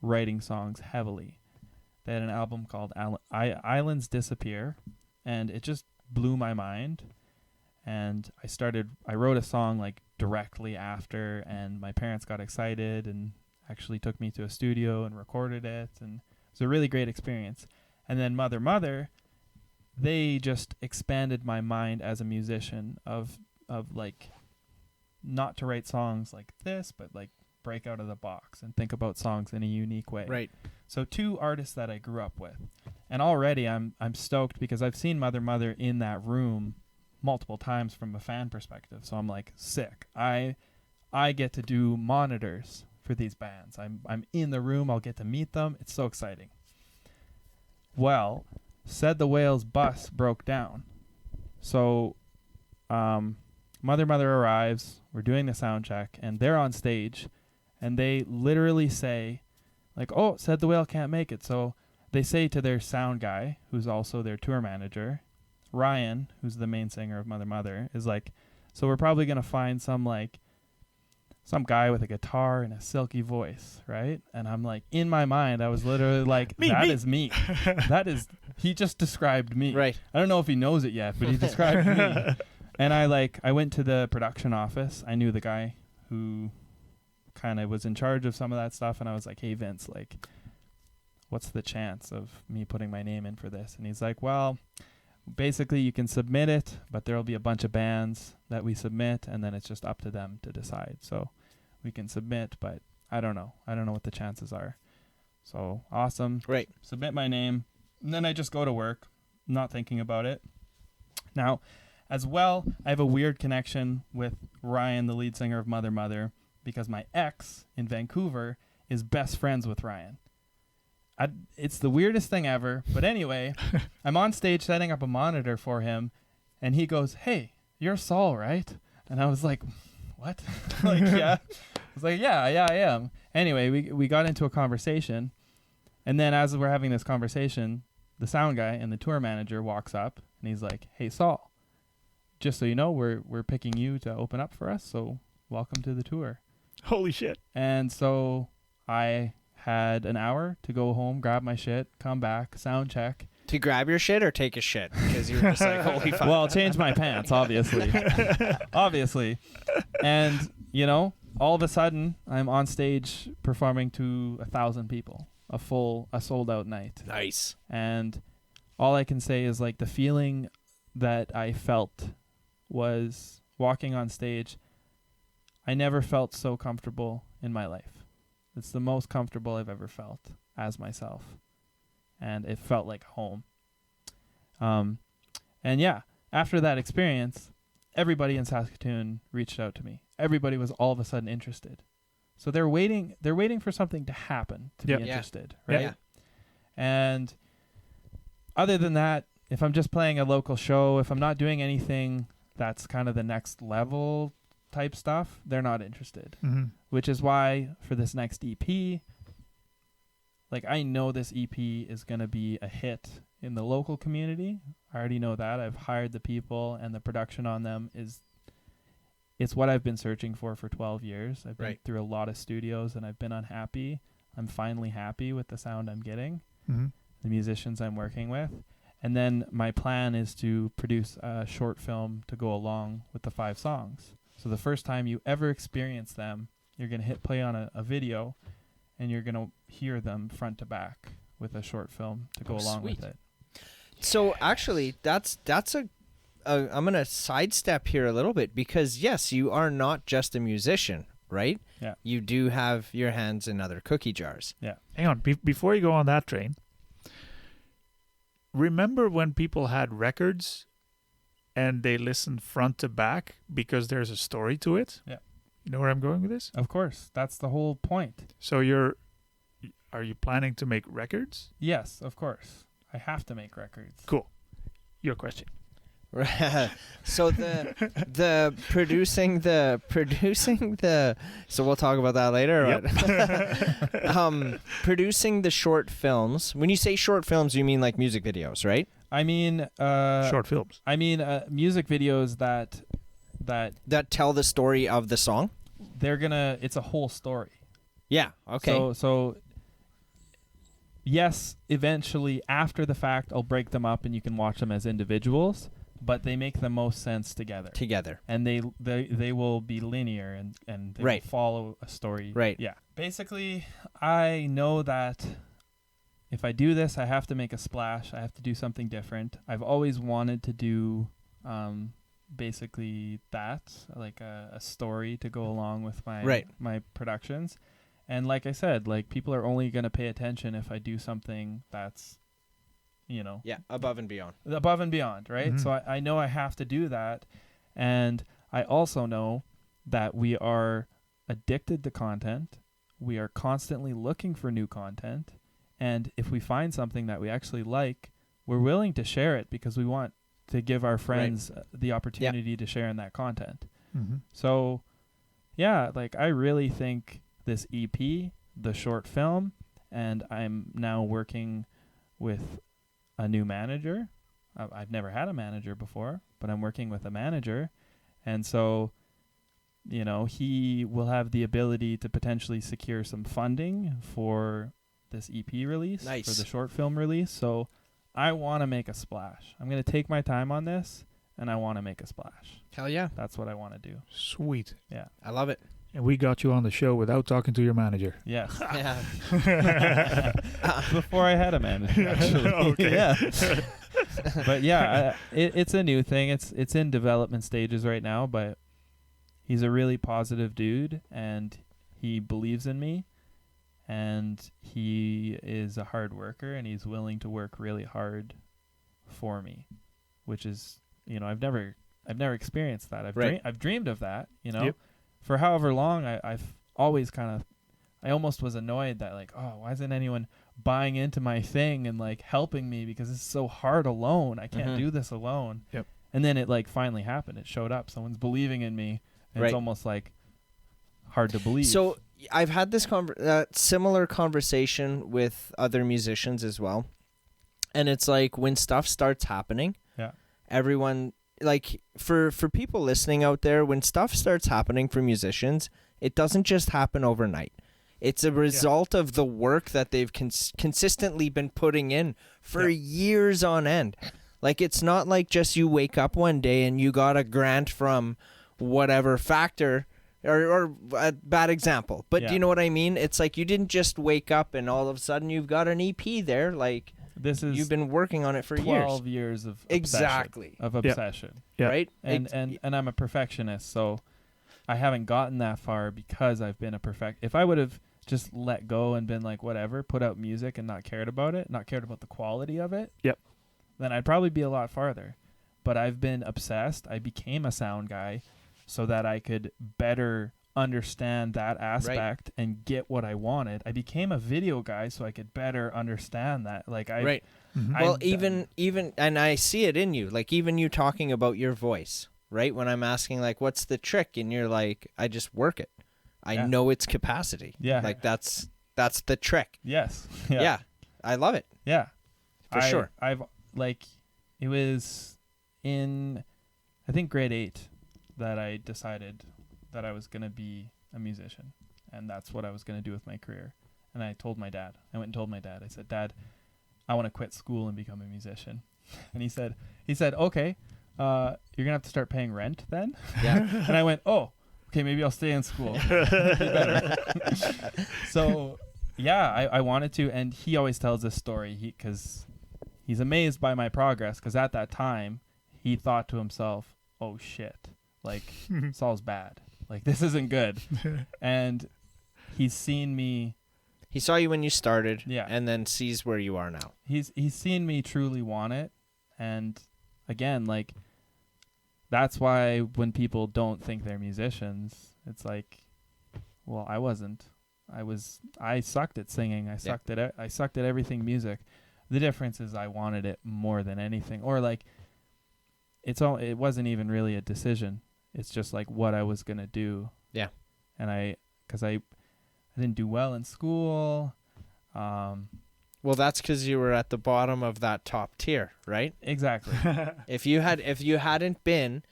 writing songs heavily. They had an album called Islands Disappear, and it just blew my mind. And I wrote a song like directly after, and my parents got excited and actually took me to a studio and recorded it, and it was a really great experience. And then Mother, they just expanded my mind as a musician of like not to write songs like this, but like break out of the box and think about songs in a unique way. Right. So two artists that I grew up with. And already I'm stoked because I've seen Mother in that room multiple times from a fan perspective. So I'm like sick. I get to do monitors for these bands. I'm in the room, I'll get to meet them. It's so exciting. Well, Said the Whale's bus broke down. So Mother arrives, we're doing the sound check, and they're on stage, and they literally say, like, oh, Said the Whale can't make it. So they say to their sound guy, who's also their tour manager, Ryan, who's the main singer of Mother, is like, so we're probably going to find some guy with a guitar and a silky voice, right? And I'm like, in my mind, I was literally like, that is me. He just described me. Right. I don't know if he knows it yet, but he described me. And I went to the production office. I knew the guy who kind of was in charge of some of that stuff. And I was like, hey, Vince, like, what's the chance of me putting my name in for this? And he's like, well, basically you can submit it, but there'll be a bunch of bands that we submit, and then it's just up to them to decide. So we can submit, but I don't know. I don't know what the chances are. So awesome. Right. Submit my name. And then I just go to work, not thinking about it. Now, as well, I have a weird connection with Ryan, the lead singer of Mother, because my ex in Vancouver is best friends with Ryan. It's the weirdest thing ever. But anyway, I'm on stage setting up a monitor for him, and he goes, hey, you're Saul, right? And I was like, what? Like, yeah. I was like, yeah, I am. Anyway, we got into a conversation, and then as we're having this conversation, the sound guy and the tour manager walks up, and he's like, hey, Saul, just so you know, we're picking you to open up for us, so welcome to the tour. Holy shit. And so I had an hour to go home, grab my shit, come back, sound check. To grab your shit or take a shit? Because you were just like, holy fuck. Well, change my pants, obviously. Obviously. And, you know, all of a sudden, I'm on stage performing to 1,000 people. A sold out night. Nice. And all I can say is like the feeling that I felt was walking on stage. I never felt so comfortable in my life. It's the most comfortable I've ever felt as myself. And it felt like home. And yeah, after that experience, everybody in Saskatoon reached out to me. Everybody was all of a sudden interested. So they're waiting for something to happen to be interested, right? Yeah. And other than that, if I'm just playing a local show, if I'm not doing anything that's kind of the next level type stuff, they're not interested. Mm-hmm. Which is why for this next EP, like I know this EP is going to be a hit in the local community. I already know that. I've hired the people, and the production on them it's what I've been searching for 12 years. I've been through a lot of studios and I've been unhappy. I'm finally happy with the sound I'm getting, the musicians I'm working with. And then my plan is to produce a short film to go along with the 5 songs. So the first time you ever experience them, you're going to hit play on a video and you're going to hear them front to back with a short film to go along with it. So actually, that's I'm going to sidestep here a little bit because, yes, you are not just a musician, right? Yeah. You do have your hands in other cookie jars. Yeah. Hang on. Before you go on that train, remember when people had records and they listened front to back because there's a story to it? Yeah. You know where I'm going with this? Of course. That's the whole point. So are you planning to make records? Yes, of course. I have to make records. Cool. Your question. So the producing the so we'll talk about that later. Yep. Producing the short films. When you say short films, you mean like music videos, right? I mean Short films. I mean music videos that tell the story of the song. It's a whole story. Yeah. Okay. So yes, eventually after the fact I'll break them up and you can watch them as individuals. But they make the most sense together. And they will be linear and they will follow a story. Right. Yeah. Basically, I know that if I do this, I have to make a splash. I have to do something different. I've always wanted to do basically that, like a story to go along with my productions. And like I said, like people are only going to pay attention if I do something that's above and beyond, right? Mm-hmm. So I know I have to do that. And I also know that we are addicted to content. We are constantly looking for new content. And if we find something that we actually like, we're willing to share it because we want to give our friends the opportunity to share in that content. Mm-hmm. So yeah, like I really think this EP, the short film, and I'm now working with a new manager. I've never had a manager before, but I'm working with a manager. And so, he will have the ability to potentially secure some funding for this EP release, for the short film release. So I want to make a splash. I'm going to take my time on this and I want to make a splash. Hell yeah. That's what I want to do. Sweet. Yeah. I love it. And we got you on the show without talking to your manager. Yes. Yeah. Before I had a manager, actually. Okay. Yeah. But yeah, it's a new thing. It's in development stages right now, but he's a really positive dude and he believes in me and he is a hard worker and he's willing to work really hard for me, which is, I've never experienced that. I've dreamed of that, Yep. For however long, I've always I almost was annoyed that like, oh, why isn't anyone buying into my thing and like helping me because it's so hard alone. I can't do this alone. Yep. And then it like finally happened. It showed up. Someone's believing in me. And it's almost like hard to believe. So I've had this similar conversation with other musicians as well. And it's like when stuff starts happening, everyone, like for people listening out there, when stuff starts happening for musicians, it doesn't just happen overnight. It's a result of the work that they've consistently been putting in for years on end. Like, it's not like just you wake up one day and you got a grant from whatever factor, or a bad example. But do you know what I mean? It's like you didn't just wake up and all of a sudden you've got an EP there. Like, you've been working on it for 12 years of obsession. Yeah. Right? And I'm a perfectionist, so I haven't gotten that far because I've been a If I would have just let go and been like, whatever, put out music and not cared about the quality of it, then I'd probably be a lot farther. But I've been obsessed. I became a sound guy so that I could better understand that aspect and get what I wanted. I became a video guy so I could better understand that. Like, well, even and I see it in you. Like, even you talking about your voice, right? When I'm asking, like, what's the trick? And you're like, I just work it. I know its capacity. Yeah. Like, that's the trick. Yes. Yeah. I love it. Yeah. For sure. It was in, I think, grade 8 that I decided that I was going to be a musician. And that's what I was going to do with my career. And I told my dad. I went and told my dad. I said, Dad, I want to quit school and become a musician. And he said, okay, you're going to have to start paying rent then. Yeah. And I went, oh, okay, maybe I'll stay in school. Better. So, yeah, I wanted to. And he always tells this story because he's amazed by my progress. Because at that time, he thought to himself, oh, shit, like, Saul's bad. Like, this isn't good. And he's seen me. He saw you when you started, and then sees where you are now. He's seen me truly want it. And again, like, that's why when people don't think they're musicians, it's like, well, I wasn't. I sucked at singing. I sucked at everything music. The difference is I wanted it more than anything. Or like, it wasn't even really a decision. It's just like what I was going to do. Yeah. And because I didn't do well in school. Well, that's because you were at the bottom of that top tier, right? Exactly. If you hadn't been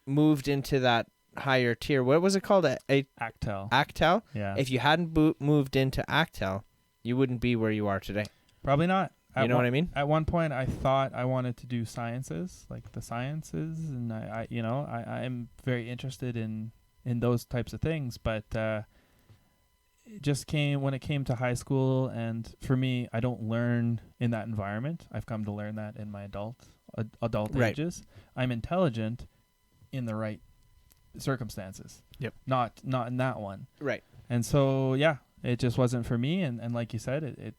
moved into that higher tier, what was it called? Actel. Actel? Yeah. If you hadn't moved into Actel, you wouldn't be where you are today. Probably not. You know what I mean? At one point, I thought I wanted to do sciences, like the sciences, and I am very interested in those types of things. But it just came when it came to high school, and for me, I don't learn in that environment. I've come to learn that in my adult ages. I'm intelligent in the right circumstances. Yep. Not in that one. Right. And so it just wasn't for me. And like you said, it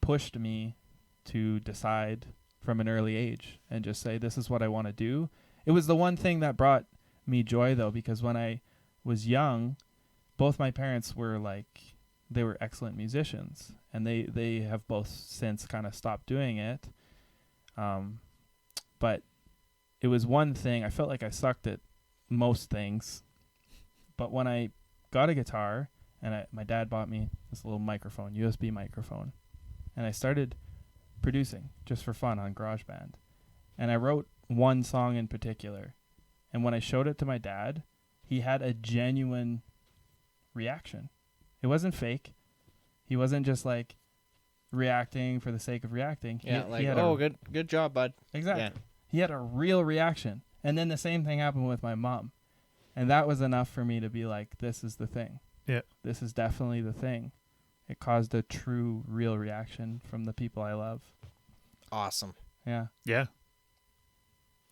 pushed me to decide from an early age and just say, this is what I want to do. It was the one thing that brought me joy, though, because when I was young, both my parents were they were excellent musicians, and they have both since kind of stopped doing it. But it was one thing. I felt like I sucked at most things. But when I got a guitar, and my dad bought me this little microphone, USB microphone, and I started producing just for fun on GarageBand. And I wrote one song in particular. And when I showed it to my dad, he had a genuine reaction. It wasn't fake. He wasn't just like reacting for the sake of reacting. Yeah, good job, bud. Exactly. Yeah. He had a real reaction. And then the same thing happened with my mom. And that was enough for me to be like, this is the thing. Yeah. This is definitely the thing. It caused a true, real reaction from the people I love. Awesome. Yeah. Yeah.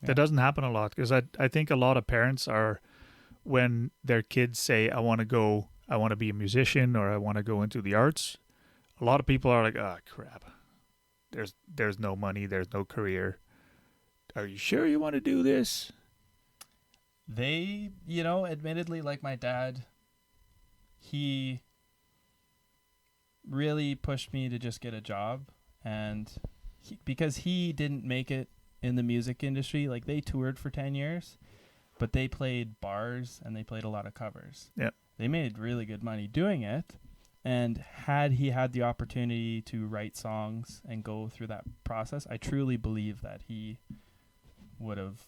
That doesn't happen a lot, because I think a lot of parents are, when their kids say, I want to be a musician, or I want to go into the arts, a lot of people are like, oh, crap. There's no money. There's no career. Are you sure you want to do this? They, admittedly, like my dad, he really pushed me to just get a job. And because he didn't make it in the music industry, like they toured for 10 years, but they played bars and they played a lot of covers. Yeah. They made really good money doing it. And had he had the opportunity to write songs and go through that process, I truly believe that he would have,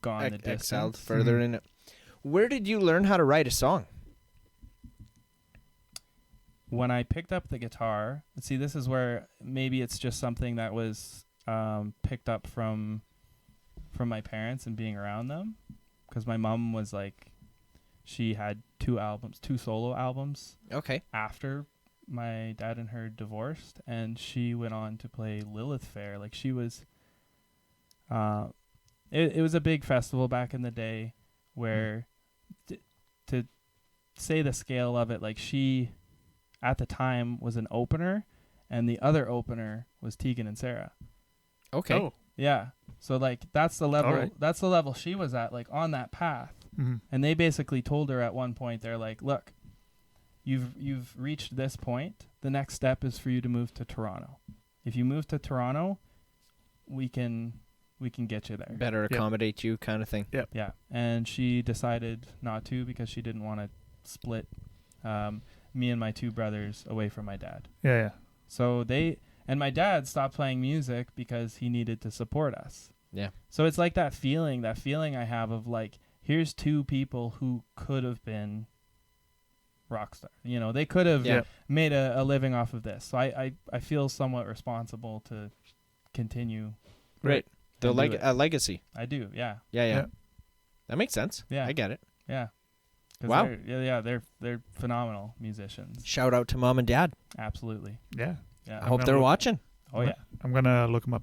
gone the distance. Excelled further in it. Where did you learn how to write a song? when I picked up the guitar, see, this is where maybe it's just something that was picked up from my parents and being around them, because my mom was like, she had 2 solo albums. Okay. After my dad and her divorced, and she went on to play Lilith Fair. Like, she was, it was a big festival back in the day where, to say the scale of it, like, she at the time was an opener, and the other opener was Tegan and Sarah. Okay. Oh. Yeah. So like that's the level Alright. that's the level she was at, like on that path. Mm-hmm. And they basically told her at one point, they're like, look, you've reached this point. The next step is for you to move to Toronto. If you move to Toronto, we can get you there. Better accommodate you kind of thing. Yep. Yeah. And she decided not to, because she didn't want to split me and my 2 brothers away from my dad. Yeah. So my dad stopped playing music because he needed to support us. Yeah. So it's like that feeling I have of like, here's 2 people who could have been rock stars. You know, they could have made a living off of this. So I feel somewhat responsible to continue. Right. A legacy. I do. Yeah. Yeah. That makes sense. Yeah. I get it. Yeah. 'Cause Wow. They're phenomenal musicians. Shout out to mom and dad. Absolutely. Yeah. Yeah. I hope they're watching. Oh yeah. I'm gonna look them up.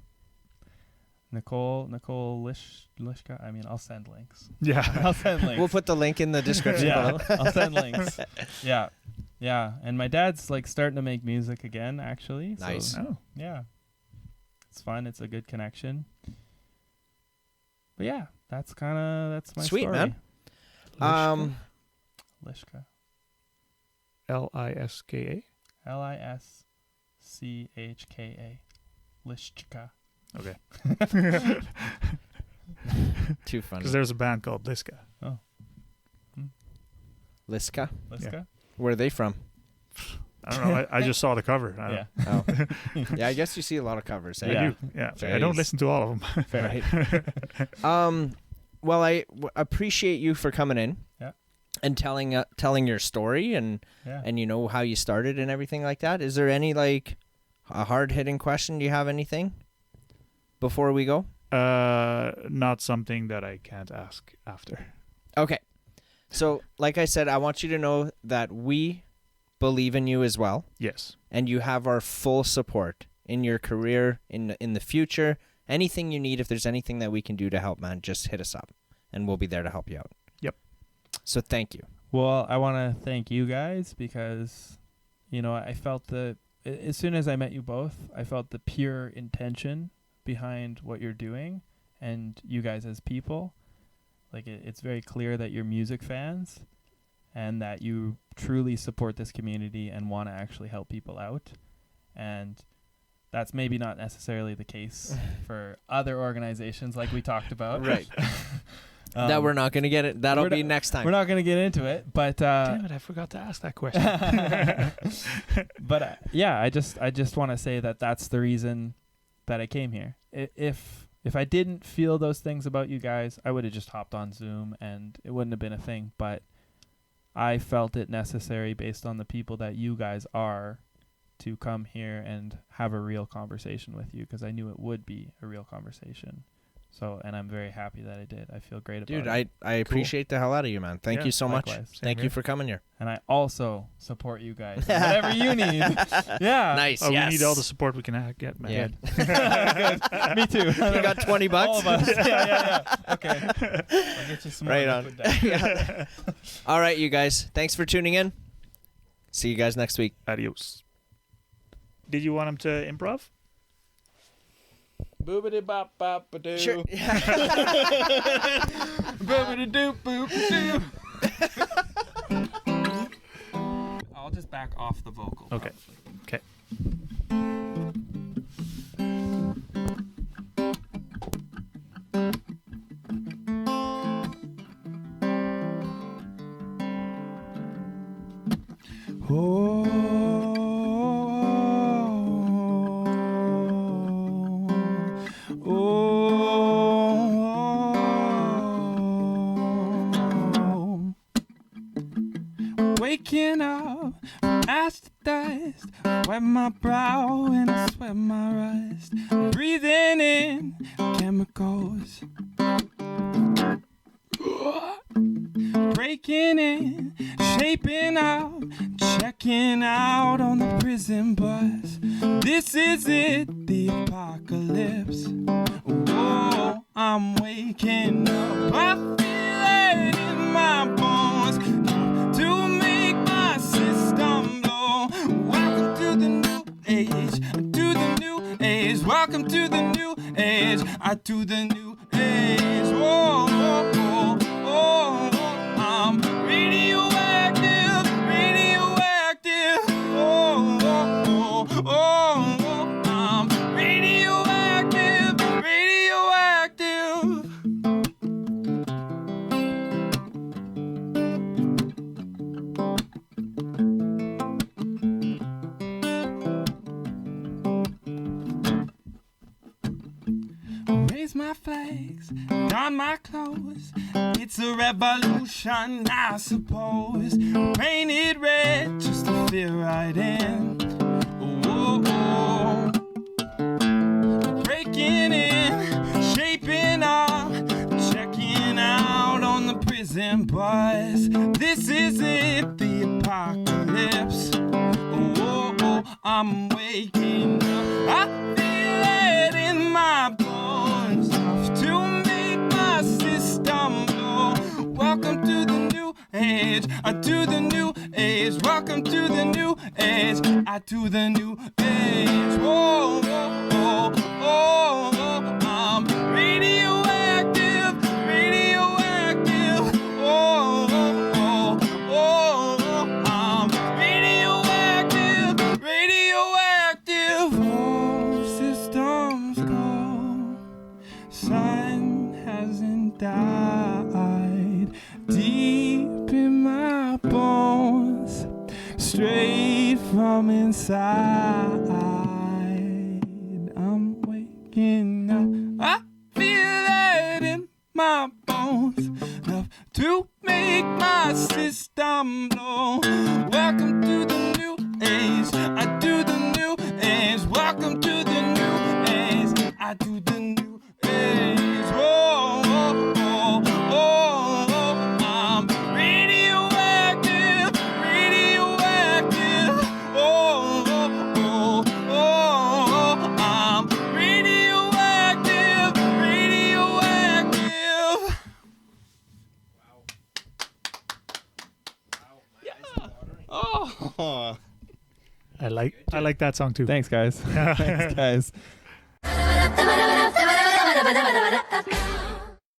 Nicole Lishka. I mean, I'll send links. Yeah. I'll send links. We'll put the link in the description below. I'll send links. Yeah. And my dad's like starting to make music again, actually. Nice. Oh. Yeah. It's fun. It's a good connection. But yeah, that's my Sweet, story. man. Lishka. Liska. Lischka. Lishka. Okay. Too funny. Because there's a band called Liska. Oh. Liska? Liska? Where are they from? I don't know. I just saw the cover. Yeah. Oh. Yeah, I guess you see a lot of covers. Eh? I do. Yeah. I don't listen to all of them. Fair. Right. Well, I appreciate you for coming in. Yeah. And telling your story and you know how you started and everything like that. Is there any like a hard-hitting question? Do you have anything before we go? Not something that I can't ask after. Okay. So, like I said, I want you to know that we believe in you as well. Yes. And you have our full support in your career, in the future. Anything you need, if there's anything that we can do to help, man, just hit us up, and we'll be there to help you out. Yep. So thank you. Well, I want to thank you guys because, I felt as soon as I met you both, I felt the pure intention behind what you're doing, and you guys as people. Like, it's very clear that you're music fans and that you truly support this community and want to actually help people out. And that's maybe not necessarily the case for other organizations like we talked about. Right. That we're not going to get it. That'll be next time. We're not going to get into it, but damn it, I forgot to ask that question. But I just want to say that that's the reason that I came here. If I didn't feel those things about you guys, I would have just hopped on Zoom and it wouldn't have been a thing. But I felt it necessary based on the people that you guys are to come here and have a real conversation with you, because I knew it would be a real conversation. So, and I'm very happy that I did. I feel great about it. Dude, I appreciate the hell out of you, man. Thank you so likewise. much. Same Thank here. you for coming here. And I also support you guys. Whatever you need. Yeah. Nice. We yes. need all the support we can get, man. Yeah. Good. Me too. You got $20? All of us. Yeah. Okay. I'll get you some more. Right on. Liquid All right, you guys. Thanks for tuning in. See you guys next week. Adios. Did you want him to improv? Boobity bop bop ba doo. Sure. Boobity doo boop doo. I'll just back off the vocal. Okay. Okay. Waking up up, ash to dust, wet my brow and I sweat my rust. Breathing in chemicals, breaking in, shaping up, checking out on the prison bus. This is it, the apocalypse. Whoa, I'm waking up. I feel it in my bones to make my system blow. Welcome to the new age, to the new age. Welcome to the new age, to the new age. Whoa, whoa, whoa, whoa. I'm radioactive, radioactive. Oh, oh, oh, oh, oh. I'm radioactive, radioactive. Raise my flags, don my clothes. It's a revolution, I suppose. Painted red just to fit right in. Oh, oh, oh. Breaking in, shaping up, checking out on the prison bus. This is it, the apocalypse. Oh, oh, oh, I'm waking up. I feel it in my bones, enough to make my system blow. Welcome to the new age, to the new age. Welcome to the new age, to the new age. Whoa, whoa, whoa, whoa, whoa. I'm radioactive, radioactive. Whoa, whoa, whoa, whoa, whoa. I'm radioactive, radioactive. Oh, systems go. Sun hasn't died. Deep in my bones, straight from inside. I'm waking up. I feel it in my bones, enough to make my system blow. Welcome to the new age, do the new age. Welcome to the new age, do the new age. Whoa, whoa, whoa, whoa, whoa. I'm radioactive, radioactive. Oh, oh, oh, oh. I'm radioactive, radioactive. Oh. I like that song too. Thanks, guys. Thanks, guys.